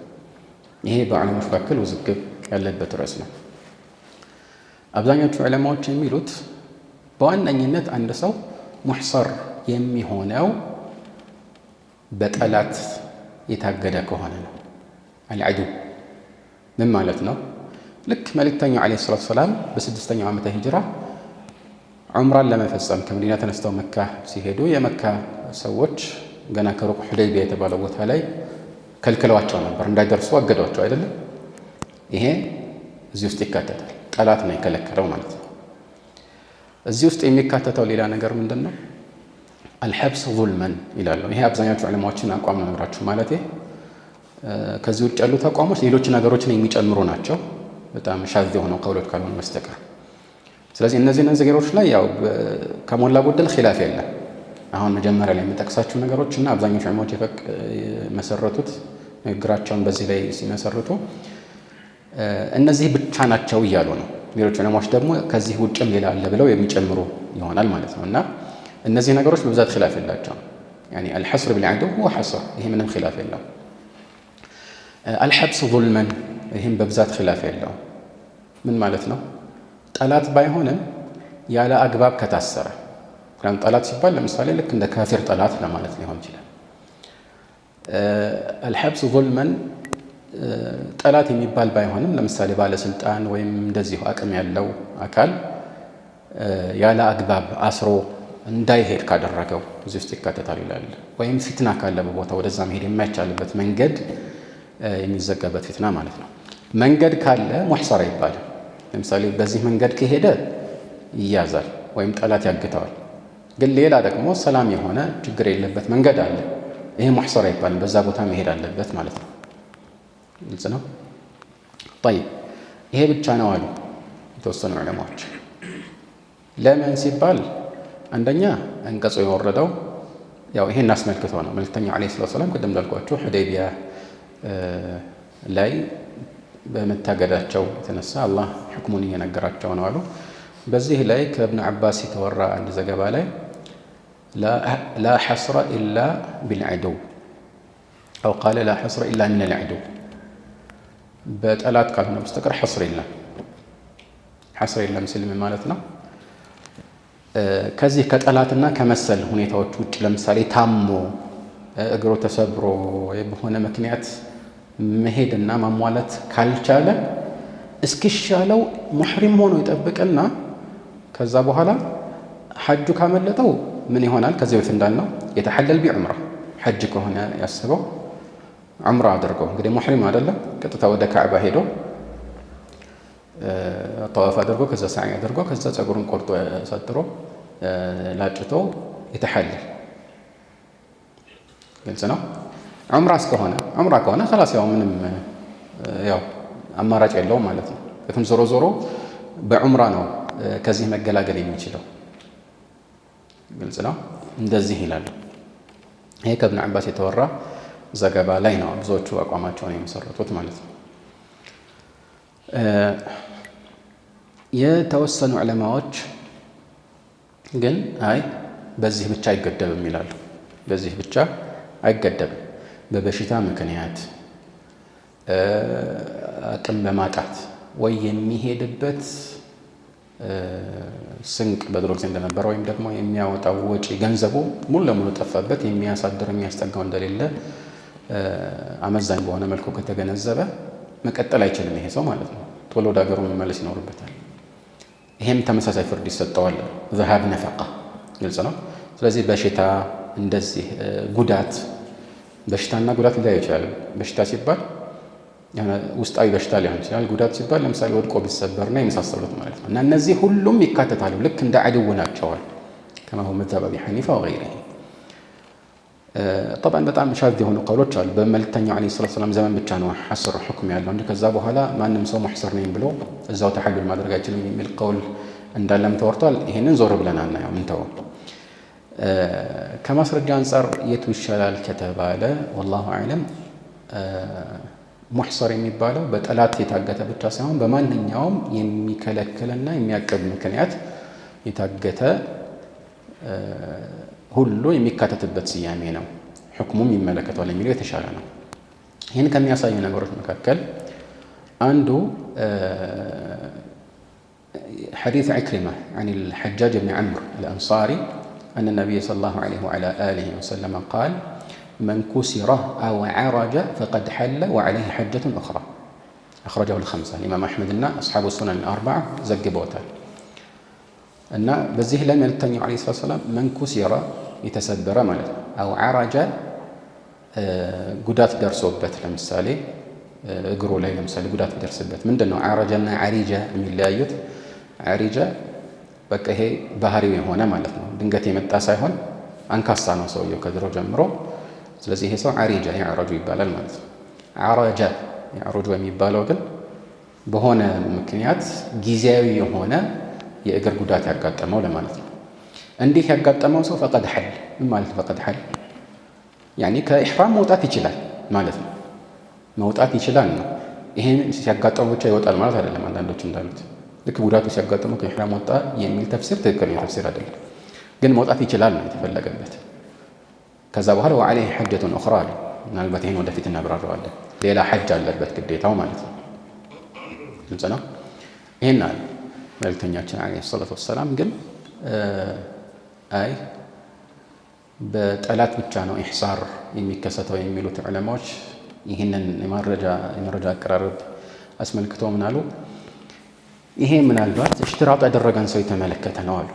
Speaker 1: ይሄ በዑለሞች መካከል ውዝግብ ያለበት ርዕስ ነው። አብዛኞቹ ዑለማዎች የሚሉት በዋነኝነት አንድ ሰው ሙሕሰር የሚሆነው በጠላት የታገደ ከሆነ ነው። አልዐዱው ምን ማለት ነው? ልክ መልእክተኛው ዓለይሂ ሰላቱ ወሰላም በ6ኛው ዓመተ ሂጅራ ዑምራን ለመፈጸም ከመዲና ተነስተው መካ ሲሄዱ የመካ ሰዎች ገና ከሩቅ ሁደይቢያ የተባለው ቦታ ላይ ከልክለዋቸው ነበር፣ እንዳይደርሱ አገዷቸው አይደለም? ይሄ እዚህ ውስጥ ይካተታል። ጠላት ነው የከለከለው ማለት ነው። እዚህ ውስጥ የሚካተተው ሌላ ነገር ምንድን ነው? አልሐብስ ዙልመን ይላሉ። ይሄ አብዛኛዎቹ ዑለማዎችን አቋም ነው ነግራችሁ ማለት። ከዚህ ውጭ ያሉት አቋሞች ሌሎች ነገሮችን የሚጨምሩ ናቸው፣ በጣም ሻዝ የሆነው ቀውሎች ካልሆነ በስተቀር። ስለዚህ እነዚህ ነገሮች ላይ ያው ከሞላ ጎደል ኺላፍ የለም። አሁን መጀመሪያ ላይ የምጠቅሳችሁ ነገሮች እና አብዛኞቹ ዑለማዎች መሰረቱት ንግግራቸውን በዚህ ላይ ሲመሰርቱ እነዚህ ብቻ ናቸው እያሉ ነው። ሌሎች ዑለማዎች ደግሞ ከዚህ ውጭም ሌላ አለ ብለው የሚጨምሩ ይሆናል ማለት ነው እና እነዚህ ነገሮች በብዛት ኺላፍ የላቸውም። ያኒ አልሐስር ቢልዐዱው ሁወ ሐስር፣ ይሄ ምንም ኺላፍ የለውም። አልሐብስ ዙልመን፣ ይህም በብዛት ኺላፍ የለውም። ምን ማለት ነው? ጠላት ባይሆንም ያለ አግባብ ከታሰረ። ምክንያቱም ጠላት ሲባል ለምሳሌ ልክ እንደ ካፊር ጠላት ለማለት ሊሆን ይችላል። አልሐብስ ዙልመን ጠላት የሚባል ባይሆንም ለምሳሌ ባለስልጣን ወይም እንደዚሁ አቅም ያለው አካል ያለ አግባብ አስሮ እንዳይሄድ ካደረገው እዚህ ውስጥ ይካተታል ይላል። ወይም ፊትና ካለ በቦታ ወደዛ መሄድ የማይቻልበት መንገድ የሚዘጋበት ፊትና ማለት ነው። መንገድ ካለ ሙሕሰር አይባልም። ለምሳሌ በዚህ መንገድ ከሄደ ይያዛል ወይም ጠላት ያግተዋል። ግን ሌላ ደግሞ ሰላም የሆነ ችግር የለበት መንገድ አለ፣ ይሄ ሙሕሰር አይባልም። በዛ ቦታ መሄድ አለበት ማለት ነው። ግልጽ ነው። ጠይብ ይሄ ብቻ ነው አሉ የተወሰኑ ዑለማዎች። ለምን ሲባል አንደኛ አንቀጹ የወረደው ያው ይሄን አስመልክቶ ነው። መልእክተኛው ዓለይሂ ሰላቱ ወሰላም ቅድም እንዳልኳችሁ ሁደይቢያ ላይ በመታገዳቸው የተነሳ አላህ ሕክሙን እየነገራቸው ነው አሉ። በዚህ ላይ ከእብን ዓባስ የተወራ አንድ ዘገባ ላይ ላ ሐስረ ኢላ ቢልዐዱው አው ቃለ ላ ሐስረ ኢላ ሚነል ዐዱው፣ በጠላት ካልሆነ በስተቀር ሐስር የለም። ሐስር የለም ሲል ምን ማለት ነው? ከዚህ ከጠላትና ከመሰል ሁኔታዎች ውጭ ለምሳሌ ታሞ እግሩ ተሰብሮ በሆነ ምክንያት መሄድና ማሟላት ካልቻለ እስኪሻለው ሙሕሪም ሆኖ ይጠብቅና ከዛ በኋላ ሐጁ ካመለጠው ምን ይሆናል? ከዚህ በፊት እንዳልነው የተሐለል ቢዑምራ ሐጅ ከሆነ ያስበው ዑምራ አድርጎ እንግዲህ ሙሕሪም አይደለም ቀጥታ ወደ ካዕባ ሄዶ ጠዋፍ አድርጎ ከዛ ሰዓይ አድርጎ ከዛ ፀጉሩን ቆርጦ ያሳጥሮ ላጭቶ የተሐለል ግልጽ ነው። ዑምራ ከሆነ خلاص ያው ምንም ያው አማራጭ የለውም ማለት ነው። ምክንያቱም ዞሮ ዞሮ በዑምራ ነው ከዚህ መገላገል የሚችለው። ግልጽ ነው። እንደዚህ ይላል። ይሄ ከኢብኑ አባስ የተወራ ዘገባ ላይ ነው ብዙዎቹ አቋማቸውን የመሰረቱት ማለት ነው። የተወሰኑ ዑለማዎች ግን አይ በዚህ ብቻ አይገደብም ይላሉ። በዚህ ብቻ አይገደብም፣ በበሽታ ምክንያት አቅም በማጣት ወይ የሚሄድበት ስንቅ በድሮ ጊዜ እንደነበረ ወይም ደግሞ የሚያወጣው ወጪ ገንዘቡ ሙሉ ለሙሉ ጠፋበት፣ የሚያሳድር የሚያስጠጋው እንደሌለ አመዛኝ በሆነ መልኩ ከተገነዘበ መቀጠል አይችልም ይሄ ሰው ማለት ነው። ቶሎ ወደ ሀገሩ መመለስ ይኖርበታል። ይሄም ተመሳሳይ ፍርድ ይሰጠዋል። ዘሃብ ነፈቃ ግልጽ ነው። ስለዚህ በሽታ እንደዚህ ጉዳት በሽታና ጉዳት ሊለያይ ይችላል። በሽታ ሲባል ውስጣዊ በሽታ ሊሆን ይችላል። ጉዳት ሲባል ለምሳሌ ወድቆ ቢሰበርና የመሳሰሉት ማለት ነው። እና እነዚህ ሁሉም ይካተታሉ። ልክ እንደ አድው ናቸዋል። ከማ ሁወ መዝሀብ አቢ ሐኒፋ ወገይሪሂ። ጠብዓን በጣም ሻዝ የሆኑ ቀውሎች አሉ። በመልእክተኛው ዓለይሂ ሰላቱ ወሰላም ዘመን ብቻ ነው ሐስር ሁክም ያለው እንጂ ከዛ በኋላ ማንም ሰው ሙሕሰር ነኝ ብሎ እዛው ተሐሉል ማድረግ አይችልም የሚል ቀውል እንዳለም ተወርቷል። ይሄንን ዞር ብለን አናየው ምንተው። ከማስረጃ አንጻር የቱ ይሻላል ከተባለ ወላሁ አዕለም ሙሕሰር የሚባለው በጠላት የታገተ ብቻ ሳይሆን በማንኛውም የሚከለክልና የሚያቅብ ምክንያት የታገተ ሁሉ የሚካተትበት ስያሜ ነው። ሕክሙም ይመለከተዋል የሚለው የተሻለ ነው። ይህን ከሚያሳዩ ነገሮች መካከል አንዱ ሐዲስ ዐክሪማ عن الحجاج بن عمرو الأنصاري أن النبي صلى الله عليه وعلى آله وسلم قال من كسر أو عرج فقد حل وعليه حجة أخرى أخرجه الخمسة الإمام أحمد እና أصحاب السنن الأربعة ዘግበውታል። እና በዚህ ላይ መልእክተኛው ዓለይሂ ሰላቱ ወሰላም መን ኩሲረ የተሰበረ ማለት ነው። አው ዐረጀ ጉዳት ደርሶበት ለምሳሌ እግሩ ላይ ለምሳሌ ጉዳት ደርስበት ምንድን ነው ዐረጀና ዐሪጀ የሚለያዩት? ዐሪጀ በቃ ይሄ ባህሪው የሆነ ማለት ነው። ድንገት የመጣ ሳይሆን አንካሳ ነው ሰውየው ከድሮ ጀምሮ። ስለዚህ ይሄ ሰው ዐሪጀ ያዕረጁ ይባላል ማለት ነው። ዐረጀ ያዕረጁ የሚባለው ግን በሆነ ምክንያት ጊዜያዊ የሆነ የእግር ጉዳት ያጋጠመው ለማለት ነው። እንዲህ ያጋጠመው ሰው ፈቀድ ሐል ማለት ፈቀድ ሐል ያኒ ከኢሕራም መውጣት ይችላል ማለት ነው። መውጣት ይችላል ነው። ይሄን ሲያጋጠመው ብቻ ይወጣል ማለት አይደለም። አንዳንዶች እንዳሉት ልክ ጉዳቱ ሲያጋጠመው ከኢሕራም ወጣ የሚል ተፍሲር ትክክለኛ ተፍሲር አይደለም። ግን መውጣት ይችላል ነው የተፈለገበት። ከዛ በኋላ ወዐለይሂ ሐጀቱን ኡኽራ አለ። ምናልባት ይሄን ወደፊት እናብራራዋለን። ሌላ ሐጅ አለበት ግዴታው ማለት ነው። ግልጽ ነው። ይሄን አለ መልእክተኛችን ዓለይሂ ሰላቱ ወሰላም። ግን አይ በጠላት ብቻ ነው ኢሕሳር የሚከሰተው የሚሉት ዑለማዎች ይህንን የመረጃ አቀራረብ አስመልክቶ ምን አሉ? ይሄ ምናልባት እሽትራጥ ያደረገን ሰው የተመለከተ ነው አሉ።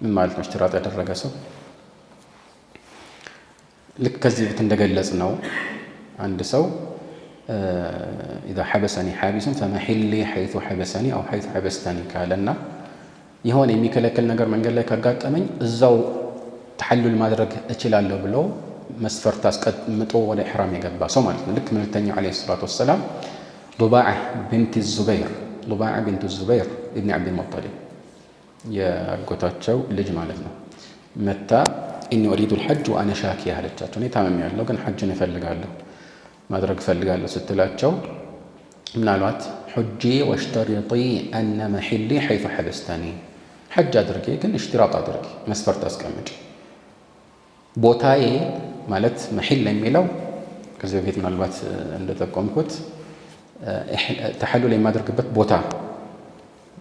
Speaker 1: ምን ማለት ነው እሽትራጥ ያደረገ ሰው? ልክ ከዚህ በፊት እንደገለጽ ነው አንድ ሰው ኢዛ ሐበሰኒ ሐቢሱን ፈመሒሊ ሐይቱ ሐበሰኒ አው ሐይቱ ሐበስተኒ ካለና የሆነ የሚከለክል ነገር መንገድ ላይ ካጋጠመኝ እዛው ተሐሉል ማድረግ እችላለሁ ብሎ መስፈርት አስቀምጦ ወደ ኢሕራም የገባ ሰው ማለት ነው። ልክ መልእክተኛው ዓለይሂ ሰላቱ ወሰላም ዱባዓ ቢንት ዙበይር ኢብን ዓብድልሙጠሊብ የአጎታቸው ልጅ ማለት ነው መታ ኢኒ ኡሪዱል ሐጅ ወአነ ሻኪያ አለቻቸው። እኔ ታምሜያለሁ ግን ሐጅን እፈልጋለሁ ማድረግ እፈልጋለሁ ስትላቸው ምናልባት ሑጂ ወሽተሪጢ አነ መሒሊ ሐይቱ ሐበስተኒ ሐጅ አድርጌ ግን እሽትራጥ አድርጌ መስፈርት አስቀምጭ ቦታዬ ማለት መሒል የሚለው ከዚህ በፊት ምናልባት እንደጠቆምኩት ተሐሉል የማደርግበት ቦታ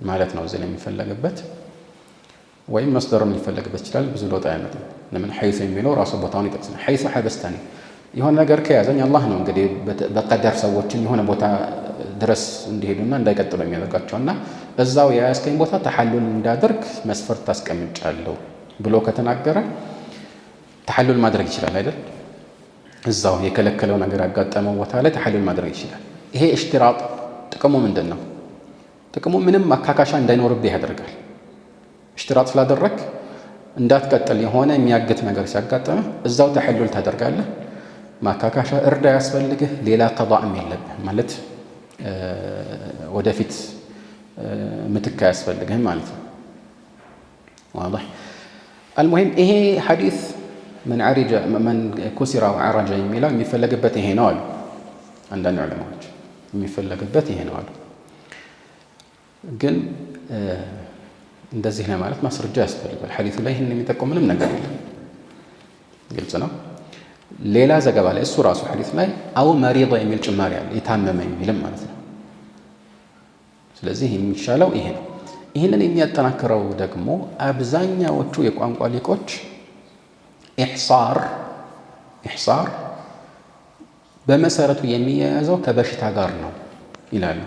Speaker 1: ማለት ነው። እዚህ ላይ የሚፈለግበት ወይም መስደርም ሊፈለግበት ይችላል። ብዙ ለውጥ አያመጣም። ለምን ሐይሱ የሚለው ራሱ ቦታውን ይጠቅሳል። ሐይሱ ሐበስተኒ የሆነ ነገር ከያዘኝ አላህ ነው እንግዲህ በቀደር ሰዎችን የሆነ ቦታ ድረስ እንዲሄዱና እንዳይቀጥሉ የሚያደርጋቸውና እዛው የያዝከኝ ቦታ ተሐሉል እንዳደርግ መስፈርት አስቀምጫለሁ ብሎ ከተናገረ ተሐሉል ማድረግ ይችላል አይደል? እዛው የከለከለው ነገር ያጋጠመው ቦታ ላይ ተሐሉል ማድረግ ይችላል። ይሄ እሽትራጥ ጥቅሙ ምንድን ነው? ጥቅሙ ምንም ማካካሻ እንዳይኖርብህ ያደርጋል። እሽትራጥ ስላደረግ እንዳትቀጥል የሆነ የሚያግት ነገር ሲያጋጥምህ እዛው ተሐሉል ታደርጋለህ። ማካካሻ እርዳ ያስፈልግህ፣ ሌላ ቀዳእም የለብህ ማለት ወደፊት ምትካ ያስፈልግህ ማለት ነው። ዋضح المهم ይሄ ሐዲስ መን ኩሲራ ወዐረጀ የሚለው የሚፈለግበት ይሄ ነው አሉ አንዳንድ ዑለማዎች። የሚፈለግበት ይሄ ነው አሉ። ግን እንደዚህ ለማለት ማስረጃ ያስፈልጋል። ሐዲሱ ላይ ይህን የሚጠቁም ምንም ነገር የለም። ግልጽ ነው። ሌላ ዘገባ ላይ እሱ ራሱ ሐዲስ ላይ አው መሪض የሚል ጭማሪ አለ፣ የታመመ የሚልም ማለት ነው። ስለዚህ የሚሻለው ይሄ ነው። ይህንን የሚያጠናክረው ደግሞ አብዛኛዎቹ የቋንቋ ሊቆች ኢሕሳር በመሰረቱ የሚያያዘው ከበሽታ ጋር ነው ይላሉ።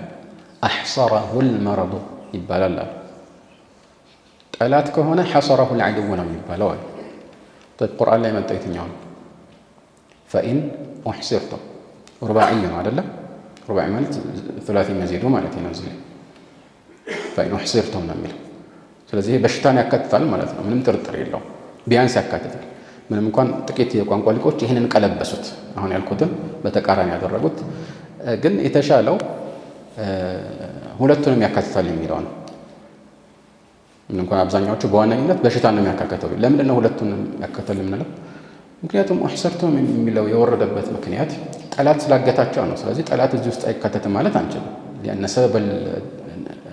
Speaker 1: አሕሰረሁል መረዱ ይባላል አሉ። ጠላት ከሆነ ሐሰረሁል ዐድው ነው የሚባለው አሉ። ቁርአን ላይ መጣ የትኛው ነው? ፈኢን ኡሕሲርቱም ሩባዒ ነው አይደለም? ሩባዒ ማለት ሱላሲ መዚዱ ማለት ነው። እዚህ ፈኢን ኡሕሲርቱም ነው የሚለው። ስለዚህ በሽታን ያካትታል ማለት ነው። ምንም ጥርጥር የለውም። ቢያንስ ያካትታል። ምንም እንኳን ጥቂት የቋንቋ ሊቆች ይህንን ቀለበሱት፣ አሁን ያልኩትን በተቃራኒ ያደረጉት። ግን የተሻለው ሁለቱንም ያካትታል የሚለው ነው። ምን እንኳን አብዛኛዎቹ በዋነኝነት በሽታ ነው የሚያካትተው። ለምንድን ነው ሁለቱንም ያካትታል የምንለው? ምክንያቱም ኡሕሲርቱም የሚለው የወረደበት ምክንያት ጠላት ስላገታቸው ነው። ስለዚህ ጠላት እዚህ ውስጥ አይካተትም ማለት አንችልም። ሊአነ ሰበብ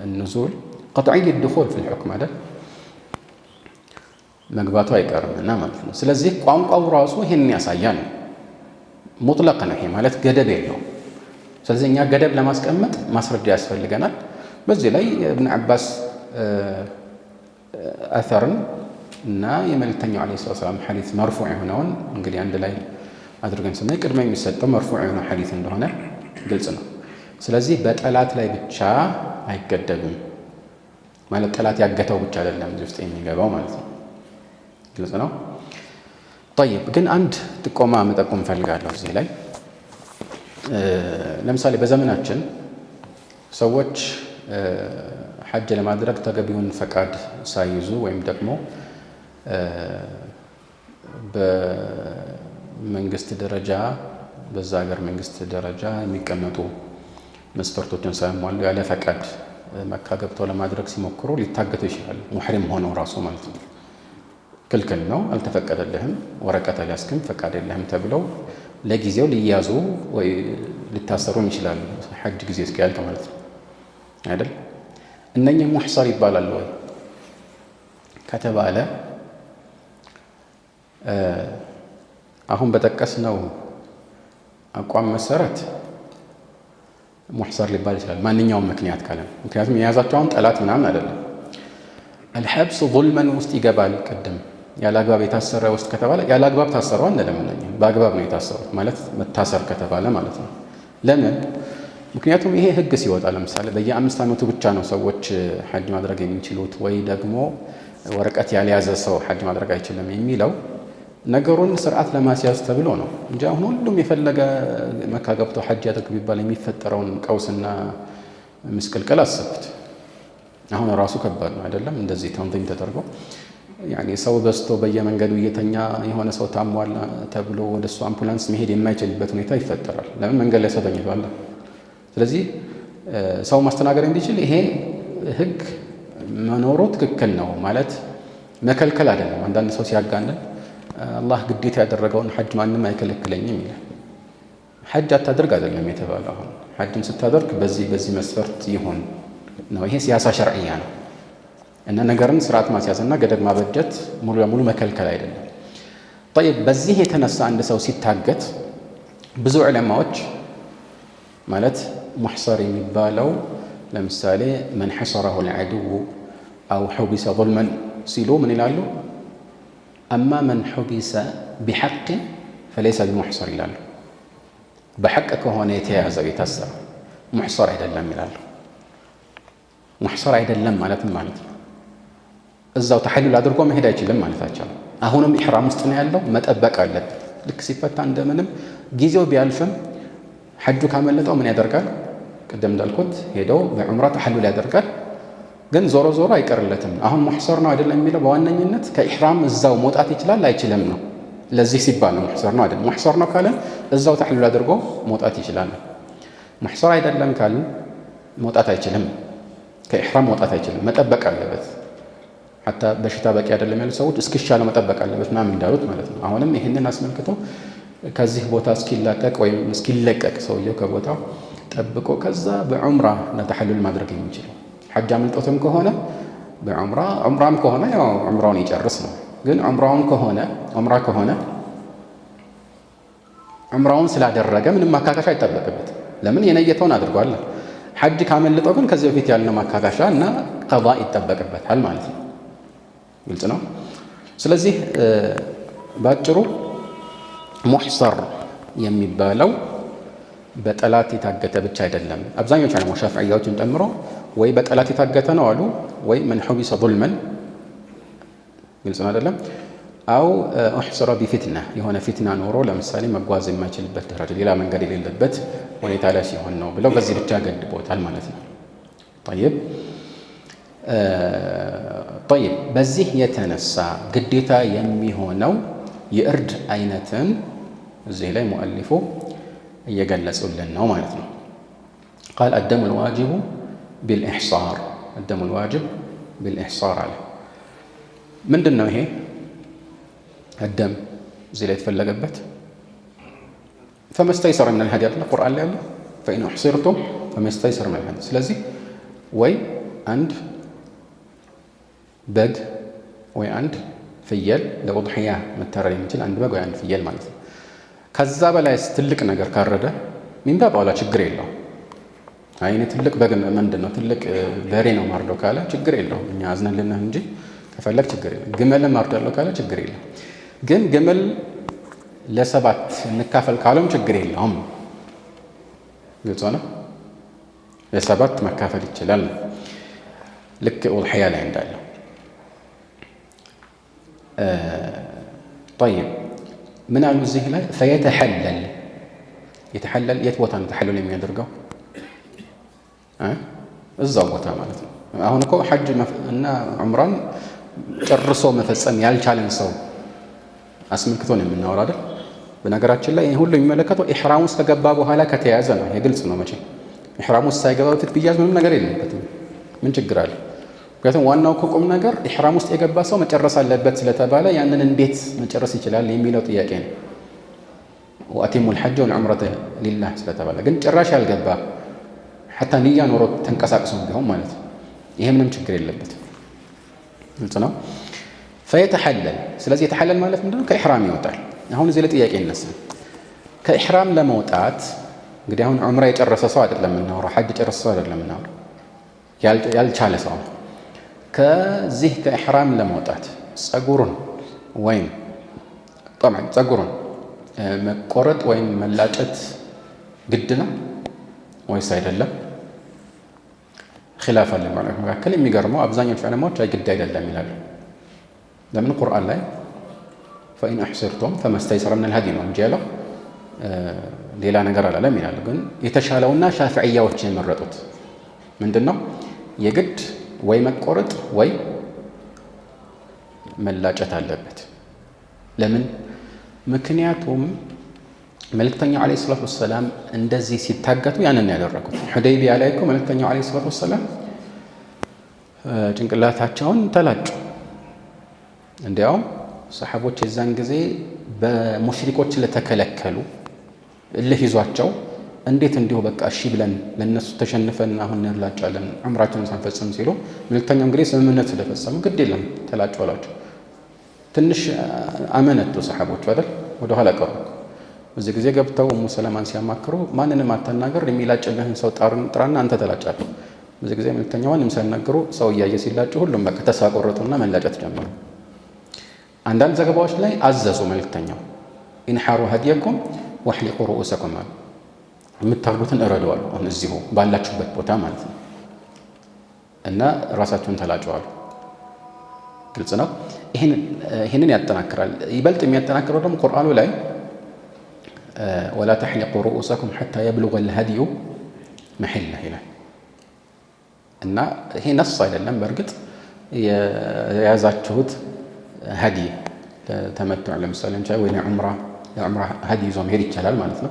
Speaker 1: النزول قطعي الدخول في الحكم አይደል? መግባቱ አይቀርምና ማለት ነው። ስለዚህ ቋንቋው ራሱ ይሄን ያሳያል። ሙጥለቅ ነው። ይሄ ማለት ገደብ የለውም። ስለዚህ እኛ ገደብ ለማስቀመጥ ማስረጃ ያስፈልገናል። በዚህ ላይ ኢብኑ አባስ አተርን እና የመልእክተኛው ዓለይሂ ሰላም ሐዲስ መርፉዕ የሆነውን እንግዲህ አንድ ላይ አድርገን ስናይ ቅድሚያ የሚሰጠው መርፉዕ የሆነ ሐዲስ እንደሆነ ግልጽ ነው። ስለዚህ በጠላት ላይ ብቻ አይገደብም ማለት ጠላት ያገተው ብቻ አይደለም እዚህ ውስጥ የሚገባው ማለት ነው። ግልጽ ነው። ጠይብ ግን አንድ ጥቆማ መጠቆም እፈልጋለሁ እዚህ ላይ። ለምሳሌ በዘመናችን ሰዎች ሐጅ ለማድረግ ተገቢውን ፈቃድ ሳይዙ ወይም ደግሞ በመንግስት ደረጃ በዛ ሀገር መንግስት ደረጃ የሚቀመጡ መስፈርቶችን ሳያሟሉ ያለ ፈቃድ መካ ገብተው ለማድረግ ሲሞክሩ ሊታገቱ ይችላሉ። ሙሕሪም ሆነው ራሱ ማለት ነው። ክልክል ነው፣ አልተፈቀደልህም፣ ወረቀት አልያዝክም፣ ፈቃድ የለህም ተብለው ለጊዜው ሊያዙ ወይ ሊታሰሩም ይችላሉ። ሐጅ ጊዜ እስኪያልቅ ማለት ነው አይደል? እነኚህ ሙሕሰር ይባላሉ ወይ ከተባለ አሁን በጠቀስነው አቋም መሰረት ሙሕሰር ሊባል ይችላል። ማንኛውም ምክንያት ካለ ምክንያቱም የያዛቸው አሁን ጠላት ምናምን አይደለም። አልሐብስ ዙልመን ውስጥ ይገባል። ቅድም ያለ አግባብ የታሰረ ውስጥ ከተባለ ያለ አግባብ ታሰረው እንደለምነኝ በአግባብ ነው የታሰሩት ማለት መታሰር ከተባለ ማለት ነው። ለምን? ምክንያቱም ይሄ ህግ ሲወጣ ለምሳሌ በየ5 ዓመቱ ብቻ ነው ሰዎች ሐጅ ማድረግ የሚችሉት ወይ ደግሞ ወረቀት ያልያዘ ሰው ሐጅ ማድረግ አይችልም የሚለው ነገሩን ስርዓት ለማስያዝ ተብሎ ነው እንጂ አሁን ሁሉም የፈለገ መካ ገብቶ ሐጅ ያድርግ ቢባል የሚፈጠረውን ቀውስና ምስቅልቅል አሰብኩት። አሁን ራሱ ከባድ ነው አይደለም? እንደዚህ ተንظيم ተደርጎ ያኔ ሰው በዝቶ በየመንገዱ እየተኛ የሆነ ሰው ታሟል ተብሎ ወደሱ አምቡላንስ መሄድ የማይችልበት ሁኔታ ይፈጠራል። ለምን? መንገድ ላይ ሰው ተኝቷል። ስለዚህ ሰው ማስተናገድ እንዲችል ይሄ ህግ መኖሩ ትክክል ነው ማለት መከልከል አይደለም። አንዳንድ ሰው ሲያጋንን አላህ ግዴታ ያደረገውን ሐጅ ማንም አይከለክለኝም ይላል። ሐጅ አታድርግ አይደለም የተባለው። አሁን ሐጅን ስታደርግ በዚህ መስፈርት ይሁን ነው። ይሄ ሲያሳ ሸርዕያ ነው እና ነገርን ስርዓት ማስያዝና ገደብ ማበጀት ሙሉ ለሙሉ መከልከል አይደለም። طيب በዚህ የተነሳ አንድ ሰው ሲታገት ብዙ ዑለማዎች ማለት ሙሕሰር የሚባለው ለምሳሌ መን ሐሰረሁ العدو أو حبس ظلما ሲሉ ምን ይላሉ? አማ መን ሑቢሰ ቢሐቅ ፈለይሰ ቢሙሕሰር ይላሉ። በሐቅ ከሆነ የተያዘው የታሰረ ሙሕሰር አይደለም ይላሉ። ሙሕሰር አይደለም ማለትም ማለት ነው እዛው ተሐሉል አድርጎ መሄድ አይችልም ማለታቸው። አሁንም ኢሕራም ውስጥ ነው ያለው፣ መጠበቅ አለበት። ልክ ሲፈታ እንደምንም ጊዜው ቢያልፍም ሐጁ ካመለጠው ምን ያደርጋል? ቅድም እንዳልኩት ሄደው በዑምራ ተሐሉል ያደርጋል። ግን ዞሮ ዞሮ አይቀርለትም። አሁን ሙሕሰር ነው አይደለም የሚለው በዋነኝነት ከኢሕራም እዛው መውጣት ይችላል አይችልም ነው። ለዚህ ሲባል ነው ሙሕሰር ነው አይደለም። ሙሕሰር ነው ካለን እዛው ተሐሉል አድርጎ መውጣት ይችላል። ሙሕሰር አይደለም ካለን መውጣት አይችልም፣ ከኢሕራም መውጣት አይችልም፣ መጠበቅ አለበት። ሐታ በሽታ በቂ አይደለም ያሉ ሰዎች እስኪሻለው መጠበቅ አለበት ምናምን እንዳሉት ማለት ነው። አሁንም ይህንን አስመልክቶ ከዚህ ቦታ እስኪላቀቅ ወይም እስኪለቀቅ ሰውየው ከቦታው ጠብቆ ከዛ በዑምራ ተሐሉል ማድረግ የሚችለው ሐጅ አምልጦትም ከሆነ በዑምራ ዑምራም ከሆነ ያው ዑምራውን ይጨርስ ነው። ግን ዑምራ ከሆነ ዑምራውን ስላደረገ ምንም ማካካሻ አይጠበቅበት። ለምን የነየተውን አድርጓል። ሐጅ ካመልጠው ግን ከዚህ በፊት ያልነው ማካካሻ እና ቀዷ ይጠበቅበታል ማለት ነው። ግልጽ ነው። ስለዚህ ባጭሩ ሙሕሰር የሚባለው በጠላት የታገተ ብቻ አይደለም። አብዛኞቹ ዓለሞች ሻፊዕያዎችን ጨምሮ ወይ በጠላት የታገተ ነው አሉ፣ ወይ መን ሑቢሰ ዙልመን ግልጽ ነው አይደለም፣ አው ኡሕሲረ ቢፊትና የሆነ ፊትና ኖሮ ለምሳሌ መጓዝ የማይችልበት ደረጃ ሌላ መንገድ የሌለበት ሁኔታ ላይ ሲሆን ነው ብለው በዚህ ብቻ ገድቦታል ማለት ነው። ጠይብ በዚህ የተነሳ ግዴታ የሚሆነው የእርድ አይነትን እዚህ ላይ ሙአሊፉ እየገለጹልን ነው ማለት ነው። ቃል አደሙ ልዋጅቡ ቢልኢሕሳር አደሙ ልዋጅብ ቢልኢሕሳር አለ። ምንድን ነው ይሄ አደም እዚህ ላይ የተፈለገበት? ፈመስተይሰረ ምን ልሀዲ አለ ቁርአን ላይ ያለ ፈኢን ኡሕሲርቱም ፈመስተይሰረ ምን ልሀዲ። ስለዚህ ወይ አንድ በግ ወይ አንድ ፍየል ለኡድሕያ መታረድ የሚችል አንድ በግ ወይ አንድ ፍየል ማለት ነው። ከዛ በላይስ ትልቅ ነገር ካረደ ሚንባ በኋላ ችግር የለው። አይኔ ትልቅ በግ ምንድን ነው ትልቅ በሬ ነው ማርደው ካለ ችግር የለው፣ እኛ አዝነንልንህ እንጂ ከፈለግ ችግር የለም። ግመልን ማርዳለሁ ካለ ችግር የለም። ግን ግመል ለሰባት እንካፈል ካለም ችግር የለውም። ግልጽ ነው። ለሰባት መካፈል ይችላል ልክ ኡድሕያ ላይ እንዳለው። ጠይብ ምን አሉ እዚህ ላይ ፈየተሐለል የተሐለል የት ቦታ ነው ተሐለል የሚያደርገው? እዛው ቦታ ማለት ነው። አሁን እኮ ሐጅ እና ዑምራን ጨርሶ መፈጸም ያልቻለን ሰው አስመልክቶ ነው የምናወራ አይደል? በነገራችን ላይ ይህ ሁሉ የሚመለከተው ኢሕራም ውስጥ ከገባ በኋላ ከተያዘ ነው። ይሄ ግልጽ ነው። መቼ ኢሕራም ውስጥ ሳይገባ በፊት ቢያዝ ምንም ነገር የለበትም። ምን ችግር አለ? ምክንያቱም ዋናው ቁም ነገር ኢሕራም ውስጥ የገባ ሰው መጨረስ አለበት ስለተባለ ያንን እንዴት መጨረስ ይችላል የሚለው ጥያቄ ነው። ወአቲሙ ልሐጀ ወልዑምረተ ሊላህ ስለተባለ ግን ጭራሽ ያልገባ ሐታ ንያ ኖሮ ተንቀሳቅሶ ቢሆን ማለት ነው ይሄ ምንም ችግር የለበትም። ግልጽ ነው። ፈየተሐለል ስለዚህ የተሐለል ማለት ምንድነው? ከኢሕራም ይወጣል። አሁን እዚህ ላይ ጥያቄ ይነሳል። ከኢሕራም ለመውጣት እንግዲህ አሁን ዑምራ የጨረሰ ሰው አይደለም የምናወራው፣ ሐጅ የጨረሰ ሰው አይደለም የምናወራው፣ ያልቻለ ሰው ነው። ከዚህ ከኢሕራም ለመውጣት ጸጉሩን ወይም ጠብዓን ጸጉሩን መቆረጥ ወይም መላጨት ግድ ነው ወይስ አይደለም? ኺላፍ አለ ማለት መካከል። የሚገርመው አብዛኞቹ ዑለማዎች ግድ አይደለም ይላሉ። ለምን? ቁርአን ላይ ፈኢን አሕሲርቱም ፈመስተይሰረ ሚነል ሀዲ ነው እንጂ ያለው ሌላ ነገር አላለም ይላሉ። ግን የተሻለውና ሻፊዕያዎች የመረጡት ምንድን ነው? የግድ ወይ መቆረጥ ወይ መላጨት አለበት። ለምን? ምክንያቱም መልእክተኛው ዓለይሂ ሰላቱ ወሰላም እንደዚህ ሲታገቱ ያንን ያደረጉት። ሑደይቢያ ላይ እኮ መልእክተኛው ዓለይሂ ሰላቱ ወሰላም ጭንቅላታቸውን ተላጩ። እንዲያውም ሰሓቦች የዛን ጊዜ በሙሽሪኮች ለተከለከሉ እልህ ይዟቸው እንዴት እንዲሁ በቃ እሺ ብለን ለነሱ ተሸንፈን አሁን እንላጫለን ዑምራችንን ሳንፈጽም ሲሉ መልእክተኛው እንግዲህ ስምምነት ስለፈጸሙ ግድ የለም ተላጩ አላቸው። ትንሽ አመነቱ ሰሓቦች አይደል? ወደ ኋላ ቀሩ። በዚህ ጊዜ ገብተው ኡሙ ሰለማን ሲያማክሩ ማንንም አታናገር፣ የሚላጭልህን ሰው ጥራና አንተ ተላጫለህ። በዚህ ጊዜ መልእክተኛው ማንም ሳይናገሩ ሰው እያየ ሲላጩ ሁሉም በቃ ተስፋ ቆረጡና መላጨት ጀመሩ። አንዳንድ ዘገባዎች ላይ አዘዙ መልእክተኛው ኢንሓሩ ሀዲየኩም ወሕሊቁ ሩኡሰኩም አሉ። የምታርዱትን እረደዋል አሁን እዚሁ ባላችሁበት ቦታ ማለት ነው እና ራሳችሁን ተላጨዋሉ። ግልጽ ነው። ይህንን ያጠናክራል። ይበልጥ የሚያጠናክረው ደግሞ ቁርአኑ ላይ ወላ ተሕሊቁ ሩኡሰኩም ሐታ የብሉገ ልሀድዩ መሒለህ ይላል እና ይሄ ነስ አይደለም። በእርግጥ የያዛችሁት ሀዲይ ተመቱዕ ለምሳሌ ወይ ለዑምራ ሀዲይ ይዞ መሄድ ይቻላል ማለት ነው።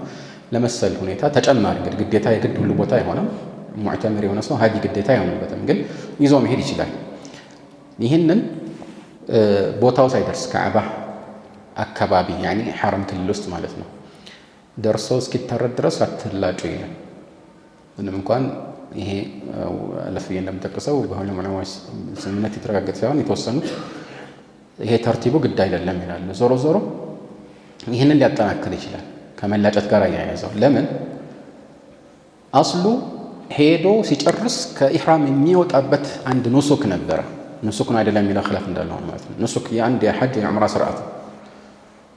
Speaker 1: ለመሰል ሁኔታ ተጨማሪ እንግዲህ ግዴታ የግድ ሁሉ ቦታ አይሆንም። ሙዕተምር የሆነ ሰው ሀዲይ ግዴታ አይሆንበትም፣ ግን ይዞ መሄድ ይችላል። ይህንን ቦታው ሳይደርስ ከዕባ አካባቢ ያኒ ሐረም ክልል ውስጥ ማለት ነው ደርሶ እስኪታረድ ድረስ አትላጩ ይላል። ምንም እንኳን ይሄ ለፍዬ እንደምጠቅሰው በሁሉም ዑለማዎች ስምምነት የተረጋገጠ ሳይሆን የተወሰኑት ይሄ ተርቲቡ ግድ አይደለም ይላሉ። ዞሮ ዞሮ ይህንን ሊያጠናክር ይችላል ከመላጨት ጋር እያያዘው። ለምን አስሉ ሄዶ ሲጨርስ ከኢሕራም የሚወጣበት አንድ ኑሱክ ነበረ። ኑሱክ ነው አይደለም የሚለው ኺላፍ እንዳለው ማለት ነው። ኑሱክ የአንድ የሐጅ የዑምራ ስርዓት።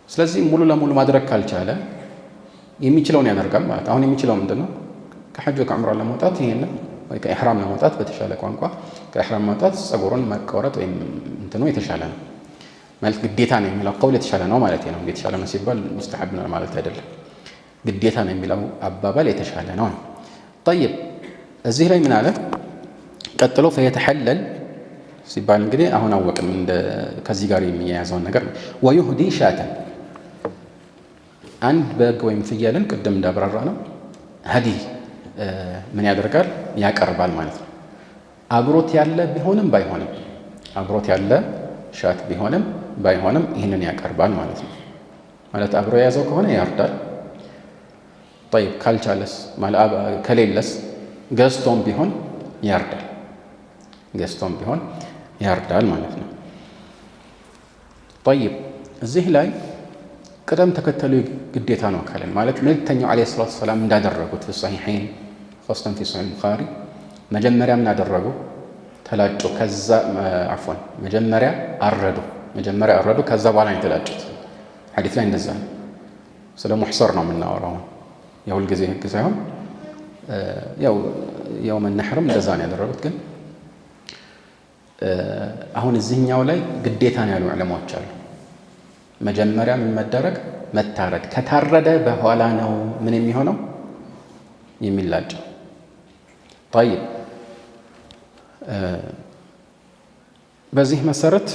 Speaker 1: ስለዚህ ሙሉ ለሙሉ ማድረግ ካልቻለ የሚችለውን ያደርጋል ማለት። አሁን የሚችለው ምንድን ነው? ከሐጅ ከዑምራ ለመውጣት ይሄንን ወይ ከኢሕራም ለመውጣት በተሻለ ቋንቋ ከኢሕራም መውጣት ጸጉሩን መቆረጥ ወይም እንትኑ የተሻለ ነው ማለት ግዴታ ነው የሚለው ቀውል የተሻለ ነው ማለት ነው። የተሻለ ነው ሲባል ሙስተሐብ ነው ማለት አይደለም። ግዴታ ነው የሚለው አባባል የተሻለ ነው። ጠይብ እዚህ ላይ ምን አለ ቀጥሎ? ፈየተሐለል ሲባል እንግዲህ አሁን አወቅን ከዚህ ጋር የሚያያዘውን ነገር ነው። ወዩህዲ ሻተን አንድ በግ ወይም ፍየልን ቅድም እንዳብራራ ነው ሀዲይ ምን ያደርጋል? ያቀርባል ማለት ነው። አብሮት ያለ ቢሆንም ባይሆንም አብሮት ያለ ሻት ቢሆንም ባይሆንም ይህንን ያቀርባል ማለት ነው። ማለት አብሮ የያዘው ከሆነ ያርዳል። ጠይብ ካልቻለስ ከሌለስ ገዝቶም ቢሆን ያርዳል። ገዝቶም ቢሆን ያርዳል ማለት ነው። ጠይብ እዚህ ላይ ቅደም ተከተሉ ግዴታ ነው ካለን ማለት መልእክተኛው ዓለይሂ ሰላቱ ወሰላም እንዳደረጉት ሶሒሐይን ኸاصةً ፊ ሶሒህ ቡኻሪ መጀመሪያ ምን አደረጉ? ተላጩ። ከዛ አፍወን መጀመሪያ አረዱ ከዛ በኋላ ነው የተላጩት። ሐዲስ ላይ እንደዛ ነው። ስለ ሙሕሰር ነው የምናወራው። የሁል ጊዜ ህግ ሳይሆን ያው የውመ ነሕርም እንደዛ ነው ያደረጉት። ግን አሁን እዚህኛው ላይ ግዴታ ነው ያሉ ዑለማዎች አሉ። መጀመሪያ ምን መደረግ? መታረድ። ከታረደ በኋላ ነው ምን የሚሆነው? የሚላጨው። ጠይብ በዚህ መሰረት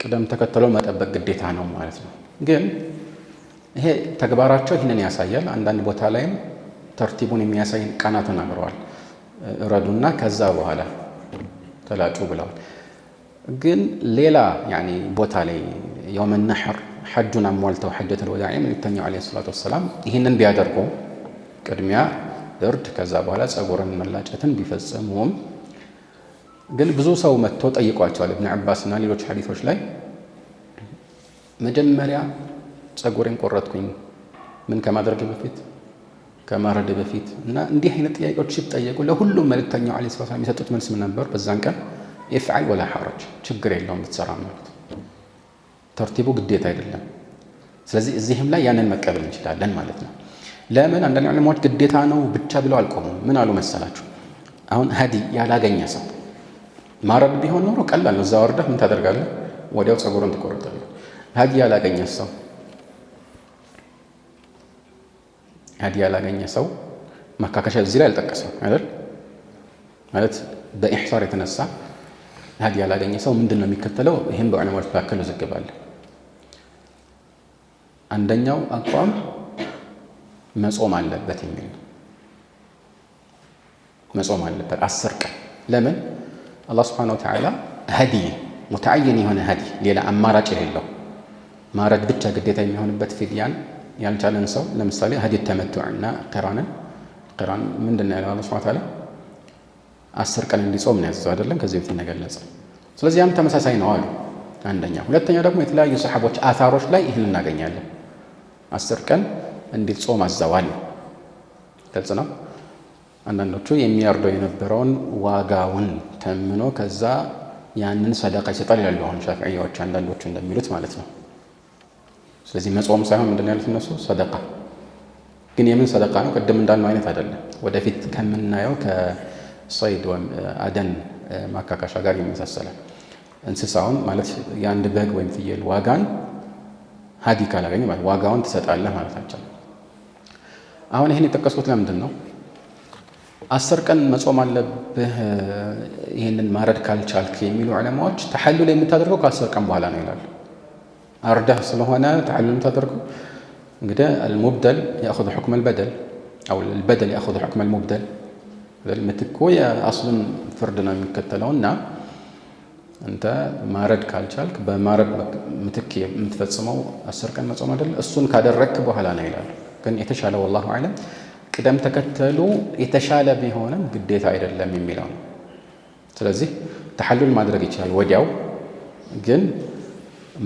Speaker 1: ቅደም ተከተለው መጠበቅ ግዴታ ነው ማለት ነው። ግን ይሄ ተግባራቸው ይህንን ያሳያል። አንዳንድ ቦታ ላይም ተርቲቡን የሚያሳይ ቃና ተናግረዋል። እረዱና ከዛ በኋላ ተላጩ ብለዋል። ግን ሌላ ያኒ ቦታ ላይ የውመ ነሕር ሐጁን አሟልተው ሐጀቱል ወዳዕ መልእክተኛው ዓለይሂ ሰላቱ ወሰላም ይህንን ቢያደርጉ ቅድሚያ እርድ ከዛ በኋላ ጸጉርን መላጨትን ቢፈጽሙም ግን ብዙ ሰው መጥቶ ጠይቋቸዋል። ኢብኑ ዐባስና ሌሎች ሐዲሶች ላይ መጀመሪያ ጸጉሬን ቆረጥኩኝ ምን ከማድረግ በፊት ከማረድ በፊት እና እንዲህ አይነት ጥያቄዎች ሲጠየቁ ለሁሉም መልእክተኛው ዓለይሂ ሰላቱ ወሰላም የሰጡት መልስ ምን ነበር? በዛን ቀን ኢፍዐል ወላ ሐረጅ ችግር የለውም ብትሰራ ማለት ተርቲቡ ግዴታ አይደለም። ስለዚህ እዚህም ላይ ያንን መቀበል እንችላለን ማለት ነው። ለምን አንዳንድ ዑለማዎች ግዴታ ነው ብቻ ብለው አልቆሙም። ምን አሉ መሰላችሁ? አሁን ሀዲይ ያላገኘ ሰው ማረድ ቢሆን ኖሮ ቀላል ነው። እዛ ወርደህ ምን ታደርጋለህ? ወዲያው ጸጉሩን ትቆርጣለህ። ሀዲይ ያላገኘ ሰው ማካከሻ እዚህ ላይ አልጠቀሰም አይደል? ማለት በኢሕሳር የተነሳ ሀዲይ ያላገኘ ሰው ምንድን ነው የሚከተለው? ይህም በዑለማዎች መካከል ውዝግብ አለ። አንደኛው አቋም መጾም አለበት የሚል ነው። መጾም አለበት 10 ቀን። ለምን? አላህ ሱብሓነሁ ወተዓላ ሀዲይ ሙተዓየን የሆነ ሀዲይ ሌላ አማራጭ የሌለው ማረድ ብቻ ግዴታ የሚሆንበት ፊድያን ያልቻለን ሰው ለምሳሌ ሀዲይ ተመቱዕና ቂራን ምንድን ነው ያለው አላህ ሱብሓነሁ ወተዓላ 10 ቀን እንዲጾም ነው ያዘው አይደለም? ከዚህ በፊት ነገለጸ። ስለዚህ ያም ተመሳሳይ ነው አሉ አንደኛ። ሁለተኛ ደግሞ የተለያዩ ሰሓቦች አታሮች ላይ ይህን እናገኛለን። 10 ቀን እንዲጾም አዘዋል። ግልጽ ነው። አንዳንዶቹ የሚያርደው የነበረውን ዋጋውን ተምኖ ከዛ ያንን ሰደቃ ይሰጣል ይላሉ አሁን ሻፊዕያዎች አንዳንዶቹ እንደሚሉት ማለት ነው። ስለዚህ መጾም ሳይሆን ምንድን ነው ያሉት እነሱ ሰደቃ። ግን የምን ሰደቃ ነው? ቅድም እንዳልነው አይነት አይደለም። ወደፊት ከምናየው ከሰይድ ወይም አደን ማካካሻ ጋር ይመሳሰላል። እንስሳውን ማለት የአንድ በግ ወይም ፍየል ዋጋን ሀዲ ካላገኘ ማለት ዋጋውን ትሰጣለህ ማለታቸው። አሁን ይህን የጠቀስኩት ለምንድን ነው? 10 ቀን መጾም አለብህ ይህንን ማረድ ካልቻልክ የሚሉ ዑለማዎች ተሐሉል የምታደርገው ከ10 ቀን በኋላ ነው ይላሉ። አርዳህ ስለሆነ ተሐሉል የምታደርገው እንግዲህ አልሙብደል ያእኹዙ ሑክመ አልበደል አው አልበደል ያእኹዙ ሑክመ አልሙብደል ምትኩ የአስሉን ፍርድ ነው የሚከተለውና አንተ ማረድ ካልቻልክ በማረድ ምትክ የምትፈጽመው 10 ቀን መጾም አይደል? እሱን ካደረግክ በኋላ ነው ይላሉ። ግን የተሻለ ወላሁ አዕለም ቅደም ተከተሉ የተሻለ ቢሆንም ግዴታ አይደለም የሚለው ነው። ስለዚህ ተሐሉል ማድረግ ይችላል ወዲያው፣ ግን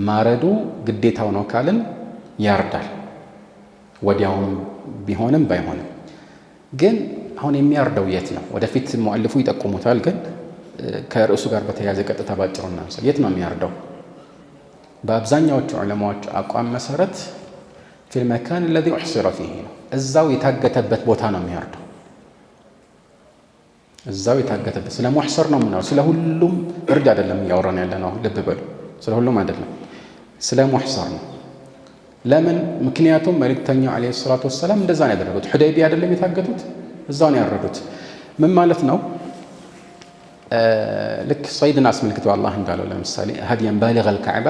Speaker 1: ማረዱ ግዴታው ነው ካልን ያርዳል ወዲያውም ቢሆንም ባይሆንም። ግን አሁን የሚያርደው የት ነው? ወደፊት ሙአልፉ ይጠቁሙታል። ግን ከርዕሱ ጋር በተያያዘ ቀጥታ ባጭሩ እናንሳ። የት ነው የሚያርደው? በአብዛኛዎቹ ዑለማዎች አቋም መሰረት ፊል መካን አለዚ ኡሕሲረ ፊህ ነው። እዛው የታገተበት ቦታ ነው የሚያርደው። እዛው የታገተበት ስለ ሙሕሰር ነው የምናወራው። ስለ ሁሉም እርድ አይደለም እያወራን ያለ ነው። ልብ በሉ፣ ስለ ሁሉም አይደለም፣ ስለ ሙሕሰር ነው። ለምን? ምክንያቱም መልእክተኛው ዓለይሂ ሰላቱ ወሰላም እንደዛ ነው ያደረጉት። ሑደይቢያ አይደለም የታገቱት፣ እዛው ነው ያረዱት። ምን ማለት ነው? ልክ ሰይድን አስመልክተው አላህ እንዳለው ለምሳሌ ሀዲየን ባሊገል ከዕባ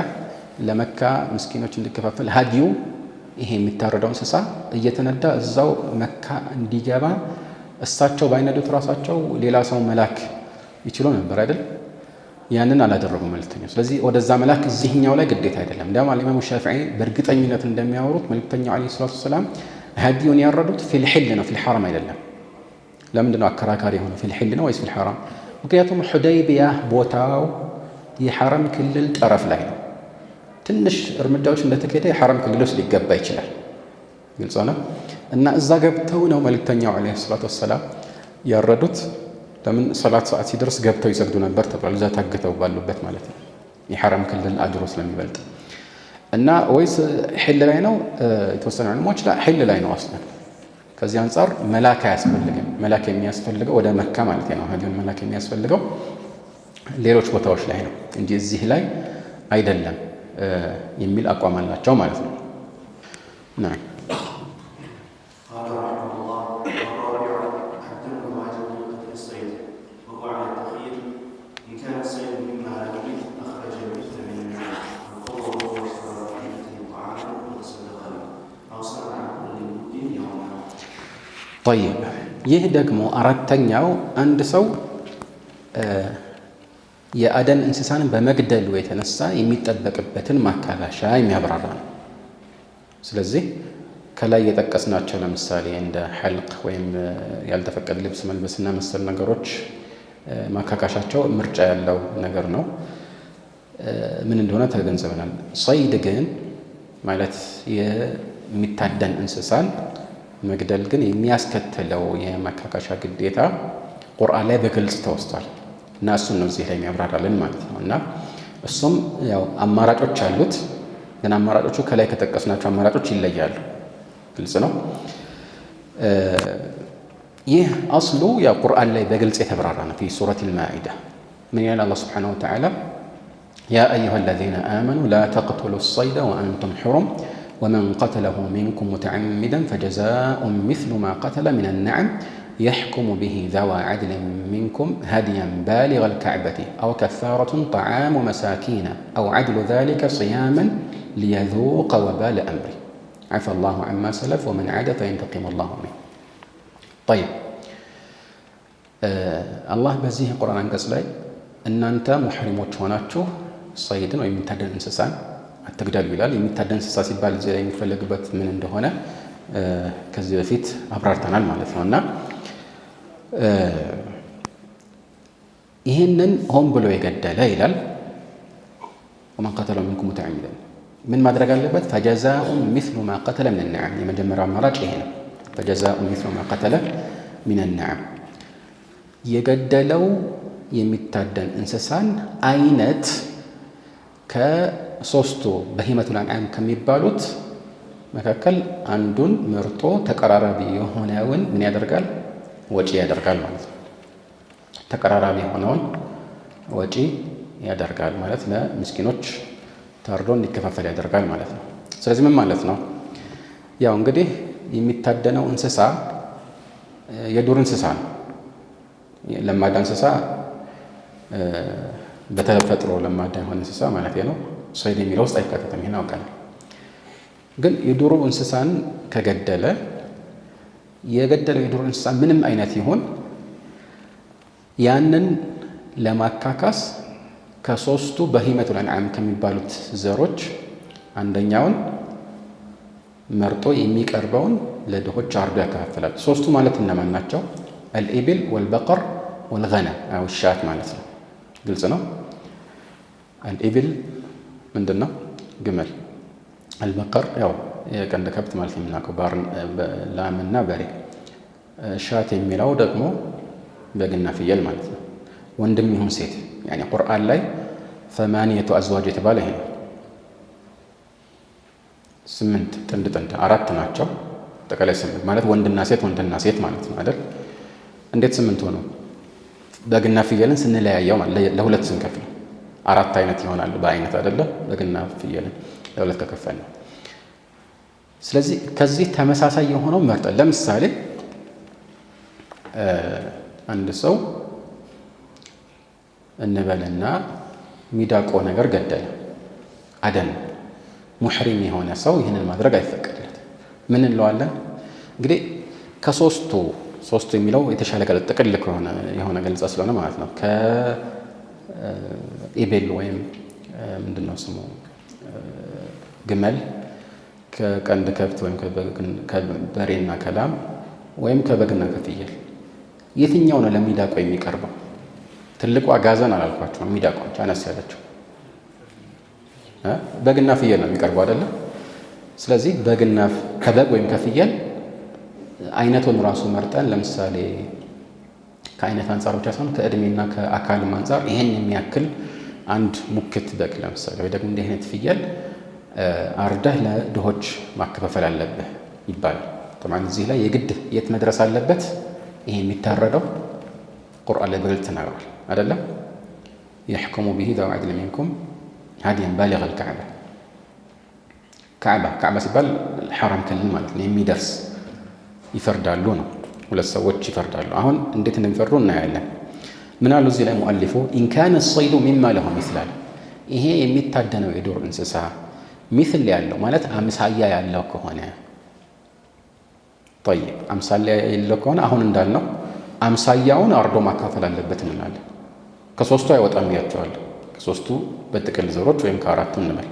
Speaker 1: ለመካ ምስኪኖች እንዲከፋፈል ሀዲዩ ይሄ የሚታረደው እንስሳ እየተነዳ እዛው መካ እንዲገባ እሳቸው ባይነዱት ራሳቸው ሌላ ሰው መላክ ይችሉ ነበር አይደል? ያንን አላደረጉም መልእክተኛው። ስለዚህ ወደዛ መላክ እዚህኛው ላይ ግዴታ አይደለም። እንዲያውም አልኢማሙ ሻፊዒ በእርግጠኝነት እንደሚያወሩት መልእክተኛው ዓለይሂ ሰላቱ ወሰላም ሀዲዩን ያረዱት ፊል ሒል ነው፣ ፊል ሐረም አይደለም። ለምንድን ነው አከራካሪ የሆነው? ፊል ሒል ነው ወይስ ፊል ሐረም? ምክንያቱም ሑደይቢያ ቦታው የሐረም ክልል ጠረፍ ላይ ነው። ትንሽ እርምጃዎች እንደተካሄደ የሐረም ክልል ውስጥ ሊገባ ይችላል። ግልጽ ነው። እና እዛ ገብተው ነው መልእክተኛው ዓለይሂ ሰላቱ ወሰላም ያረዱት። ለምን? ሰላት ሰዓት ሲደርስ ገብተው ይሰግዱ ነበር ተብሏል። እዛ ታግተው ባሉበት ማለት ነው። የሐረም ክልል አድሮ ስለሚበልጥ እና ወይስ ሒል ላይ ነው? የተወሰኑ ዑለማዎች ላይ ሒል ላይ ነው አስለን። ከዚህ አንጻር መላክ አያስፈልግም። መላክ የሚያስፈልገው ወደ መካ ማለት ነው። ሀዲዩን መላክ የሚያስፈልገው ሌሎች ቦታዎች ላይ ነው እንጂ እዚህ ላይ አይደለም የሚል አቋም አላቸው ማለት ነው። ጠይብ፣ ይህ ደግሞ አራተኛው አንድ ሰው የአደን እንስሳን በመግደሉ የተነሳ የሚጠበቅበትን ማካካሻ የሚያብራራ ነው። ስለዚህ ከላይ የጠቀስናቸው ለምሳሌ እንደ ሐልቅ ወይም ያልተፈቀደ ልብስ መልበስና መሰል ነገሮች ማካካሻቸው ምርጫ ያለው ነገር ነው። ምን እንደሆነ ተገንዘበናል። ሰይድ ግን ማለት የሚታደን እንስሳን መግደል ግን የሚያስከትለው የማካካሻ ግዴታ ቁርአን ላይ በግልጽ ተወስቷል እና እሱን ነው እዚህ ላይ የሚያብራራልን ማለት ነው። እና እሱም ያው አማራጮች አሉት፣ ግን አማራጮቹ ከላይ ከጠቀስናቸው አማራጮች ይለያሉ። ግልጽ ነው። ይህ አስሉ ያው ቁርአን ላይ በግልጽ የተብራራ ነው። ፊ ሱረቲል ማኢዳ ምን ይላል አላህ ሱብሓነሁ ወተዓላ ያ አዩሃ አለዚነ አመኑ ላ ተቅቱሉ ሰይደ ወአንቱም ሑሩም ወመን ቀተለሁ ሚንኩም ሙተዓሚደን ፈጀዛኡን ሚስሉ ማ ቀተለ ሚነ ነዓም የሕኩሙ ቢሂ ዘዋ ዐድሊን ሚንኩም ሀዲየን ባሊገል ከዕበቲ አው ከፋረቱን ጠዓሙ መሳኪነ አው ዐድሉ ዛሊከ ሲያመን ሊየዙቀ ወባለ አምሪ ዐፈ ላሁ ዐማ ሰለፍ ወመን ዐደ ፈየንተቂሙ ላሁ ሚንሁ። ጠይብ፣ አላህ በዚህ የቁርአን አንቀጽ ላይ እናንተ ሙሕሪሞች ሆናችሁ ሰይድን ወይም የሚታደን እንስሳን አትግደሉ ይላል። የሚታደን እንስሳ ሲባል እዚህ ላይ የሚፈለግበት ምን እንደሆነ ከዚህ በፊት አብራርተናል ማለት ነው። እና ይህንን ሆን ብሎ የገደለ ይላል ወመን ቀተለ ሚንኩም ሙተዓሚደን ምን ማድረግ አለበት? ፈጀዛኡን ሚስሉ ማ ቀተለ ሚነ ነዓም። የመጀመሪያው አማራጭ ይሄ ነው። ፈጀዛኡን ሚስሉ ማ ቀተለ ሚነ ነዓም፣ የገደለው የሚታደን እንስሳን አይነት ከሶስቱ በሂመቱል አንዓም ከሚባሉት መካከል አንዱን መርጦ ተቀራራቢ የሆነውን ምን ያደርጋል? ወጪ ያደርጋል ማለት ነው። ተቀራራቢ የሆነውን ወጪ ያደርጋል ማለት ለምስኪኖች ታርዶ እንዲከፋፈል ያደርጋል ማለት ነው። ስለዚህ ምን ማለት ነው? ያው እንግዲህ የሚታደነው እንስሳ የዱር እንስሳ ነው። ለማዳ እንስሳ በተፈጥሮ ለማዳ የሆነ እንስሳ ማለት ነው። ሰይድ የሚለው ውስጥ አይካተትም። ይሄን አውቀናል። ግን የዱር እንስሳን ከገደለ የገደለው የዱር እንስሳ ምንም አይነት ይሁን ያንን ለማካካስ ከሶስቱ በሂመቱል አንዓም ከሚባሉት ዘሮች አንደኛውን መርጦ የሚቀርበውን ለድሆች አርዶ ያከፋፍላል። ሶስቱ ማለት እነማን ናቸው? አልኢብል ወልበቀር ወልገነም አው ሻት ማለት ነው። ግልጽ ነው። አልኢብል ምንድን ነው? ግመል። አልበቀር ያው የቀንድ ከብት ማለት የምናውቀው ላምና በሬ። ሻት የሚለው ደግሞ በግና ፍየል ማለት ነው። ወንድም ይሁን ሴት ያኒ ቁርአን ላይ ሰማንየቱ አዝዋጅ የተባለ ይሄ ነው። 8 ጥንድ 4 ናቸው። አጠቃላይ 8 ማለት ወንድና ሴት ማለት ነው አይደል? እንዴት 8 ሆነው? በግና ፍየልን ስንለያየው ማለት ለሁለት ስንከፍል 4 አይነት ይሆናል በአይነት አይደለ? በግና ፍየልን ለሁለት ከከፈል ነው። ስለዚህ ከዚህ ተመሳሳይ የሆነው መርጠን ለምሳሌ አንድ ሰው እንበልና ሚዳቆ ነገር ገደለ፣ አደን ሙሕሪም የሆነ ሰው ይህንን ማድረግ አይፈቀድለት። ምን እንለዋለን? እንግዲህ ከሶስቱ የሚለው የተሻለ ጥቅል የሆነ ገልጻ ስለሆነ ማለት ነው። ከኢቤል ወይም ምንድነው ስሙ ግመል፣ ከቀንድ ከብት ወይም ከበሬና ከላም ወይም ከበግና ከፍየል የትኛው ነው ለሚዳቆ የሚቀርበው? ትልቁ አጋዘን አላልኳቸው፣ ሚዳቆ አነስ ያለችው በግና ፍየል ነው የሚቀርበው አይደለም። ስለዚህ ከበግ ወይም ከፍየል አይነቱን ራሱ መርጠን ለምሳሌ ከአይነት አንጻር ብቻ ሳይሆን ከእድሜና ከአካልም አንጻር ይሄን የሚያክል አንድ ሙክት በግ ለምሳሌ ወይ ደግሞ እንዲህ አይነት ፍየል አርደህ ለድሆች ማከፋፈል አለብህ ይባላል። طبعا እዚህ ላይ የግድ የት መድረስ አለበት? ይሄ የሚታረደው ቁርአን ላይ በግልጽ ተናግሯል አይደለም? يحكم به ذو عدل منكم هاديا بالغ الكعبة ካዕባ ሲባል ሐራም ክልል ማለት ነው። የሚደርስ ይፈርዳሉ ነው። ሁለት ሰዎች ይፈርዳሉ። አሁን እንዴት እንደሚፈርዱ እናያለን። ምን አሉ እዚህ ላይ ሙአሊፉ ኢን ካነ الصيد مما له مثال ይሄ የሚታደነው የዱር እንስሳ ሚስል ያለው ማለት አምሳያ ያለው ከሆነ طيب አምሳያ ያለው ከሆነ አሁን እንዳልነው አምሳያውን አርዶ ማካፈል አለበት እንላለን። ከሶስቱ አይወጣም ያቸዋል። ከሶስቱ በጥቅል ዘሮች ወይም ከአራቱ እንበል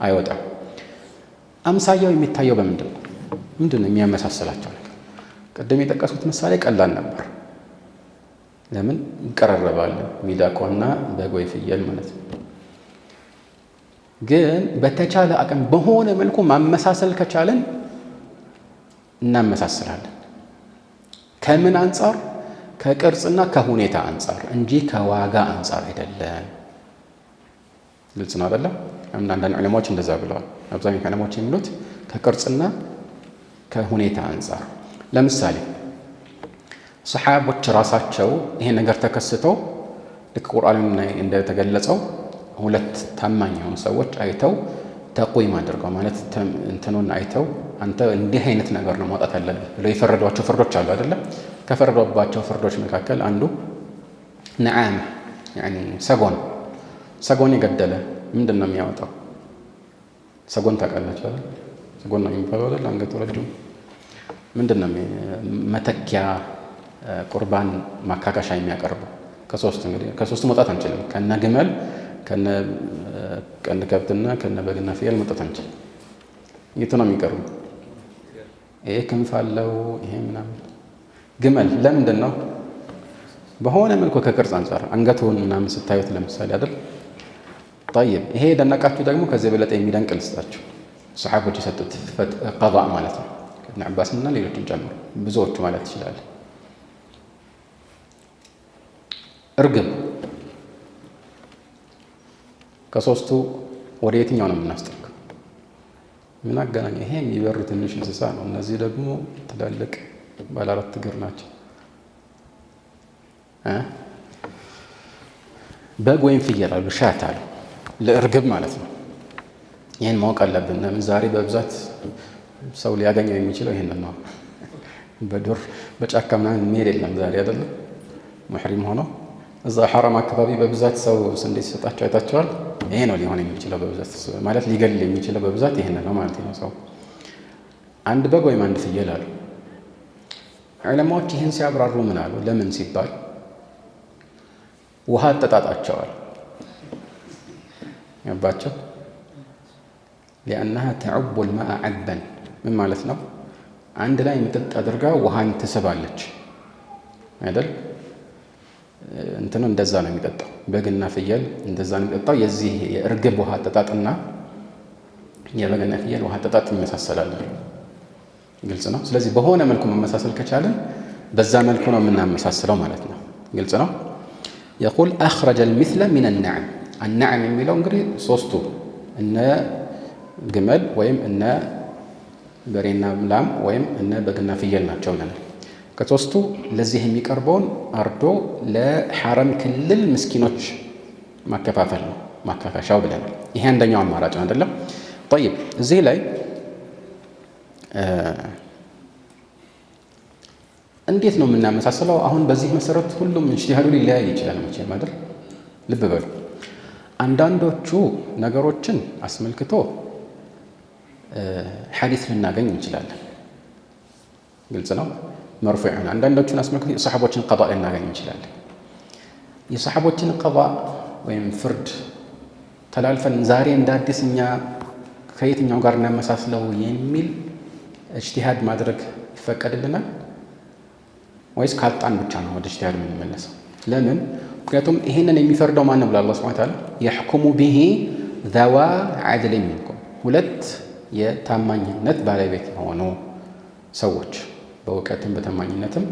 Speaker 1: አይወጣም። አምሳያው የሚታየው በምንድን ነው? ምንድን ነው የሚያመሳስላቸው ነገር? ቅድም የጠቀስኩት ምሳሌ ቀላል ነበር። ለምን ይቀራረባል? ሚዳቋና በግ ወይ ፍየል ማለት ነው። ግን በተቻለ አቅም በሆነ መልኩ ማመሳሰል ከቻለን እናመሳስላለን። ከምን አንጻር? ከቅርጽና ከሁኔታ አንጻር እንጂ ከዋጋ አንጻር አይደለም። ግልጽ ነው አይደለም? አንዳንድ ዑለማዎች እንደዛ ብለዋል። አብዛኛው ዑለማዎች የሚሉት ከቅርጽና ከሁኔታ አንጻር። ለምሳሌ ሰሓቦች ራሳቸው ይሄ ነገር ተከስተው ልክ ቁርአን ላይ እንደተገለጸው ሁለት ታማኝ የሆኑ ሰዎች አይተው ተቁይም አድርገው ማለት እንትኑን አይተው አንተ እንዲህ አይነት ነገር ነው ማውጣት ያለብህ ብለው የፈረዷቸው ፍርዶች አሉ አይደለም? ከፈረዷባቸው ፍርዶች መካከል አንዱ ነዓም ያኒ ሰጎን የገደለ ምንድን ነው የሚያወጣው? ሰጎን ታውቃላችሁ አይደል? ሰጎን ነው የሚባለው አይደል? አንገቱ ረጅም ምንድን ነው መተኪያ ቁርባን ማካካሻ የሚያቀርበው ከሶስቱ መውጣት አንችልም። ከነ ግመል ከነ ቀንድ ከብትና ከነ በግና ፍየል መውጣት አንችልም። የቱ ነው የሚቀርበው? ይሄ ክንፍ አለው ይሄ ምናምን። ግመል ለምንድን ነው? በሆነ መልኩ ከቅርጽ አንጻር አንገቱን ምናምን ስታዩት ለምሳሌ አይደል? طيب ይሄ ደነቃችሁ ደግሞ ከዚህ በለጠ የሚደንቅ ልስጣችሁ። ሰሓቦች የሰጡት ቀዷ ማለት ነው። ኢብኑ አባስና ሌሎችን ጨምሮ ብዙዎቹ ማለት ይችላል። እርግብ ከሶስቱ ወደ የትኛው ነው የምናስጠጋው? ምን አገናኘ? ይሄ የሚበሩ ትንሽ እንስሳ ነው። እነዚህ ደግሞ ትላልቅ ባለ 4 እግር ናቸው። በግ ወይም ፍየል አሉ፣ ሻት አሉ ለእርግብ ማለት ነው። ይህን ማወቅ አለብን። ለምን ዛሬ በብዛት ሰው ሊያገኘው የሚችለው ይህንን ነው። በዱር በጫካ ምናምን የሚሄድ የለም ዛሬ አይደለም። ሙሕሪም ሆኖ እዛ ሐረም አካባቢ በብዛት ሰው ስንዴ ሲሰጣቸው አይታቸዋል። ይሄ ነው ሊሆን የሚችለው በብዛት ማለት ሊገል የሚችለው በብዛት ይሄን ነው ማለት ነው። ሰው አንድ በግ ወይም አንድ ፍየል አሉ። ዑለማዎች ይህን ሲያብራሩ ምን አሉ? ለምን ሲባል ውሃ አጠጣጣቸዋል ያባቸው لأنها تعب الماء عبا ምን ማለት ነው? አንድ ላይ ምጥጥ አድርጋ ውሃን ትስባለች አይደል? እንትኑ እንደዛ ነው የሚጠጣው። በግና ፍየል እንደዛ ነው የሚጠጣው። የዚህ የእርግብ ውሃ አጠጣጥና የበግና ፍየል ውሃ አጠጣጥ ይመሳሰላል። ግልጽ ነው። ስለዚህ በሆነ መልኩ መመሳሰል ከቻለን በዛ መልኩ ነው የምናመሳስለው ማለት ነው። ግልጽ ነው። يقول أخرج المثل من النعم النعم የሚለው እንግዲህ ሶስቱ እነ ግመል ወይም እነ በሬና ላም ወይም እነ በግና ፍየል ናቸው ብለናል። ከሶስቱ ለዚህ የሚቀርበውን አርዶ ለሐረም ክልል ምስኪኖች ማከፋፈል ነው ማካካሻው ብለናል። ይሄ አንደኛው አማራጭ ነው አይደለም? طيب እዚህ ላይ እንዴት ነው የምናመሳስለው? አሁን በዚህ መሰረት ሁሉም ኢጅቲሃዱ ሊለያይ ይችላል መቼም አይደል? ልብ በሉ። አንዳንዶቹ ነገሮችን አስመልክቶ ሐዲስ ልናገኝ እንችላለን። ግልጽ ነው። መርፉዕ ነው። አንዳንዶቹን አስመልክቶ የሰሐቦችን ቀዷ ልናገኝ እንችላለን። የሰሐቦችን ቀዷ ወይም ፍርድ ተላልፈን ዛሬ እንደ አዲስ እኛ ከየትኛው ጋር እናመሳስለው የሚል ኢጅቲሃድ ማድረግ ይፈቀድልናል ወይስ ካልጣን ብቻ ነው ወደ ኢጅቲሃድ የምንመለሰው? ለምን? ምክንያቱም ይሄንን የሚፈርደው ማን ነው ብሎ አላህ ሱብሓነሁ ወተዓላ يحكم به ذوى عدل منكم ሁለት የታማኝነት ባለቤት የሆኑ ሰዎች በእውቀትም በታማኝነትም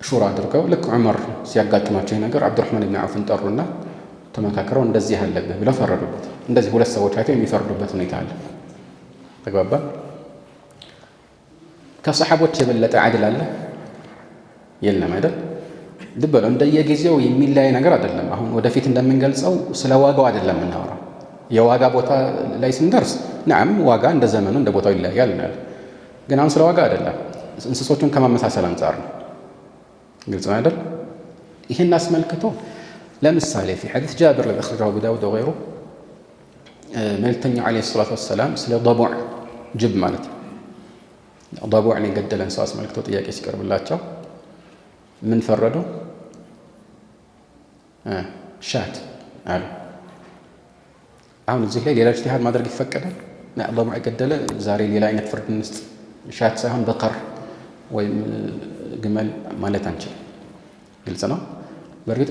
Speaker 1: ሹራ አድርገው ልክ ዑመር ሲያጋጥማቸው ነገር አብዱራህማን ኢብኑ ዐውፍን ጠሩና ተመካከረው እንደዚህ አለብህ ብለው ፈረዱበት። እንደዚህ ሁለት ሰዎች አይተው የሚፈርዱበት ሁኔታ አለ። ተግባባ? ከሰሐቦች የበለጠ አድል አለ? የለም አይደል? ልብ በለው። እንደየጊዜው የሚለያይ ነገር አይደለም። አሁን ወደፊት እንደምንገልጸው ስለ ዋጋው አይደለም የምናወራው። የዋጋ ቦታ ላይ ስንደርስ ነዓም ዋጋ እንደ ዘመኑ እንደ ቦታው ይለያያል እናል። ግን አሁን ስለ ዋጋ አይደለም፣ እንስሶቹን ከማመሳሰል አንጻር ነው። ግልጽ ነው አይደል? ይህን አስመልክቶ ለምሳሌ في حديث جابر الذي أخرجه أبو داود وغيره መልእክተኛው ዓለይሂ ሰላቱ ወሰላም ስለ ضبع ጅብ ማለት ነው ضبعን የገደለን ሰው አስመልክቶ ጥያቄ ሲቀርብላቸው ምን ፈረዱ? ሻት አሉ። አሁን እዚህ ላይ ሌላ ኢጅቲሃድ ማድረግ ይፈቀዳል? ضبع የገደለ ዛሬ ሌላ አይነት ፍርድ እንስጥ፣ ሻት ሳይሆን በቀር ወይም ግመል ማለት አንችልም። ግልጽ ነው። በእርግጥ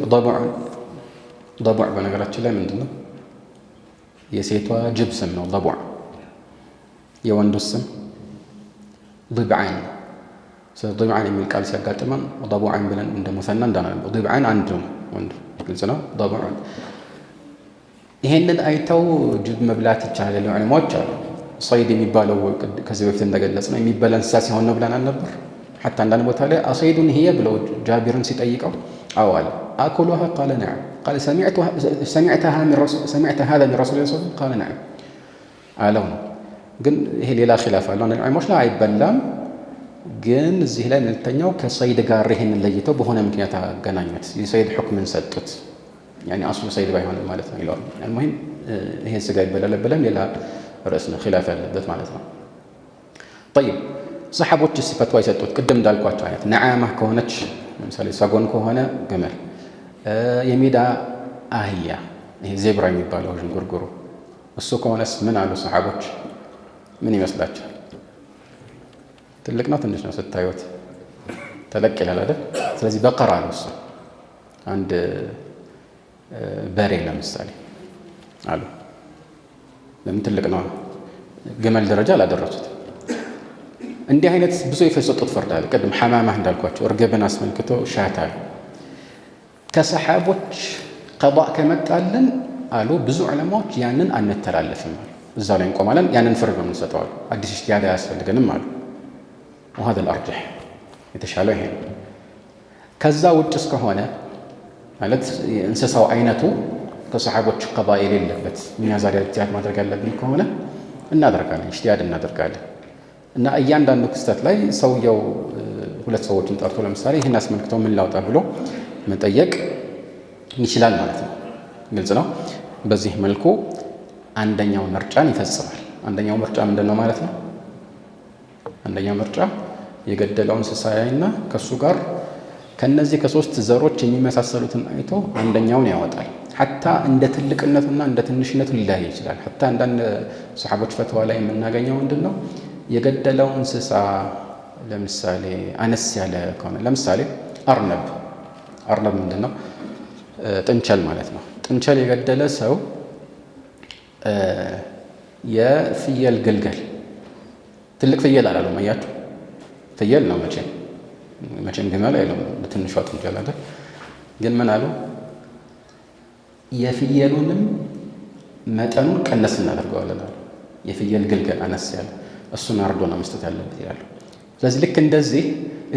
Speaker 1: ضبع በነገራችን ላይ ምንድን ነው? የሴቷ ጅብ ስም ነው ضبع። የወንዱ ስም ضبعان። ስለዚህ ضبعان የሚል ቃል ሲያጋጥመን ضبعان ብለን እንደሙሰና እንዳናነው ضبعان አንዱ ወንዱ። ግልጽ ነው። ضبع ይሄንን አይተው ጅብ መብላት ይቻላል ያሉ ዑለማዎች አሉ። ሰይድ የሚባለው ከዚህ በፊት እንደገለጽ ነው የሚበላ እንስሳ ሲሆን ነው ብለን አልነበር? ሐታ አንዳንድ ቦታ ላይ አሰይዱን ሂየ ብለው ጃቢርን ሲጠይቀው አዎ አለ። አኩሉሃ ቃለ ነዓም ቃለ ሰሚዕተ ሃዛ ሚን ረሱሊላህ ሰለላሁ ዐለይሂ ወሰለም ቃለ ነዓም አለው ነው። ግን ይሄ ሌላ ኺላፍ አለው። አንዳንድ ዑለማዎች ላይ አይበላም፣ ግን እዚህ ላይ መልእክተኛው ከሰይድ ጋር ይሄንን ለይተው በሆነ ምክንያት አገናኙት፣ የሰይድ ሁክምን ሰጡት። ያኔ አስሉ ሰይድ ባይሆንም ማለት ነው ይላሉ። አልሙሂም ይሄ ስጋ ይበላል ብለን ሌላ ርዕስ ነው ኺላፍ ያለበት ማለት ነው። طيب ሰሐቦች ሲፈትዋ የሰጡት ቅድም እንዳልኳቸው አይነት ነዓማ ከሆነች ለምሳሌ ሰጎን ከሆነ ግመል፣ የሜዳ አህያ ይሄ ዜብራ የሚባለው ዥንጉርጉሩ እሱ ከሆነስ ምን አሉ ሰሐቦች? ምን ይመስላችኋል? ትልቅ ነው ትንሽ ነው? ስታዩት ተለቅ ይላል አይደል? ስለዚህ በቀራ ነው እሱ። አንድ በሬ ለምሳሌ አሉ ለምን ትልቅ ነው? ግመል ደረጃ አላደረሱት። እንዲህ አይነት ብዙ የፈሰጡት ፍርድ አለ። ቅድም ሐማማ እንዳልኳቸው እርግብን አስመልክቶ ሻታል ከሰሐቦች ቀዷእ ከመጣልን አሉ ብዙ ዑለማዎች ያንን አንተላለፍም አሉ። እዛው ላይ እንቆማለን፣ ያንን ፍርድ ነው የምንሰጠው አሉ። አዲስ ኢጅቲሃድ አያስፈልገንም አሉ። وهذا الأرجح የተሻለው ይሄ ነው። ከዛ ውጭ እስከሆነ ማለት እንስሳው አይነቱ ከሰሓቦች ቀባ የሌለበት እኛ ዛሬ ኢጅቲሃድ ማድረግ ያለብን ከሆነ እናደርጋለን፣ ኢጅቲሃድ እናደርጋለን። እና እያንዳንዱ ክስተት ላይ ሰውየው ሁለት ሰዎችን ጠርቶ ለምሳሌ ይህን አስመልክተው ምን ላውጣ ብሎ መጠየቅ ይችላል ማለት ነው። ግልጽ ነው። በዚህ መልኩ አንደኛው ምርጫን ይፈጽማል። አንደኛው ምርጫ ምንድን ነው ማለት ነው? አንደኛው ምርጫ የገደለው እንስሳ ያይና ከሱ ጋር ከነዚህ ከሶስት ዘሮች የሚመሳሰሉትን አይቶ አንደኛውን ያወጣል። ሐታ እንደ ትልቅነቱና እንደ ትንሽነቱ ሊለያይ ይችላል። ሐታ አንዳንድ ሰሓቦች ፈትዋ ላይ የምናገኘው ምንድን ነው የገደለው እንስሳ ለምሳሌ አነስ ያለ ከሆነ ለምሳሌ አርነብ ምንድን ነው? ጥንቸል ማለት ነው። ጥንቸል የገደለ ሰው የፍየል ግልገል ትልቅ ፍየል አላለም። አያችሁ ፍየል ነው መቼም ግመል አይለም ትንሿ ጥንቸል አይደል? ግን ምን አሉ? የፍየሉንም መጠኑን ቀነስ እናደርገዋለን አሉ። የፍየል ግልገል አነስ ያለ እሱን አርዶ ነው መስጠት ያለበት ይላሉ። ስለዚህ ልክ እንደዚህ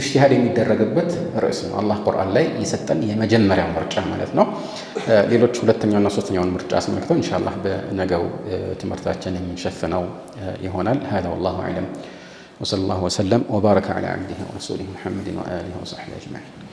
Speaker 1: ኢጅቲሃድ የሚደረግበት ርዕስ ነው አላህ ቁርአን ላይ የሰጠን የመጀመሪያው ምርጫ ማለት ነው። ሌሎች ሁለተኛውና ሶስተኛውን ምርጫ አስመልክተው ኢንሻአላህ በነገው ትምህርታችን የምንሸፍነው ይሆናል። هذا والله أعلم وصلى الله وسلم وبارك على عبده ورسوله محمد وآله وصحبه أجمعين.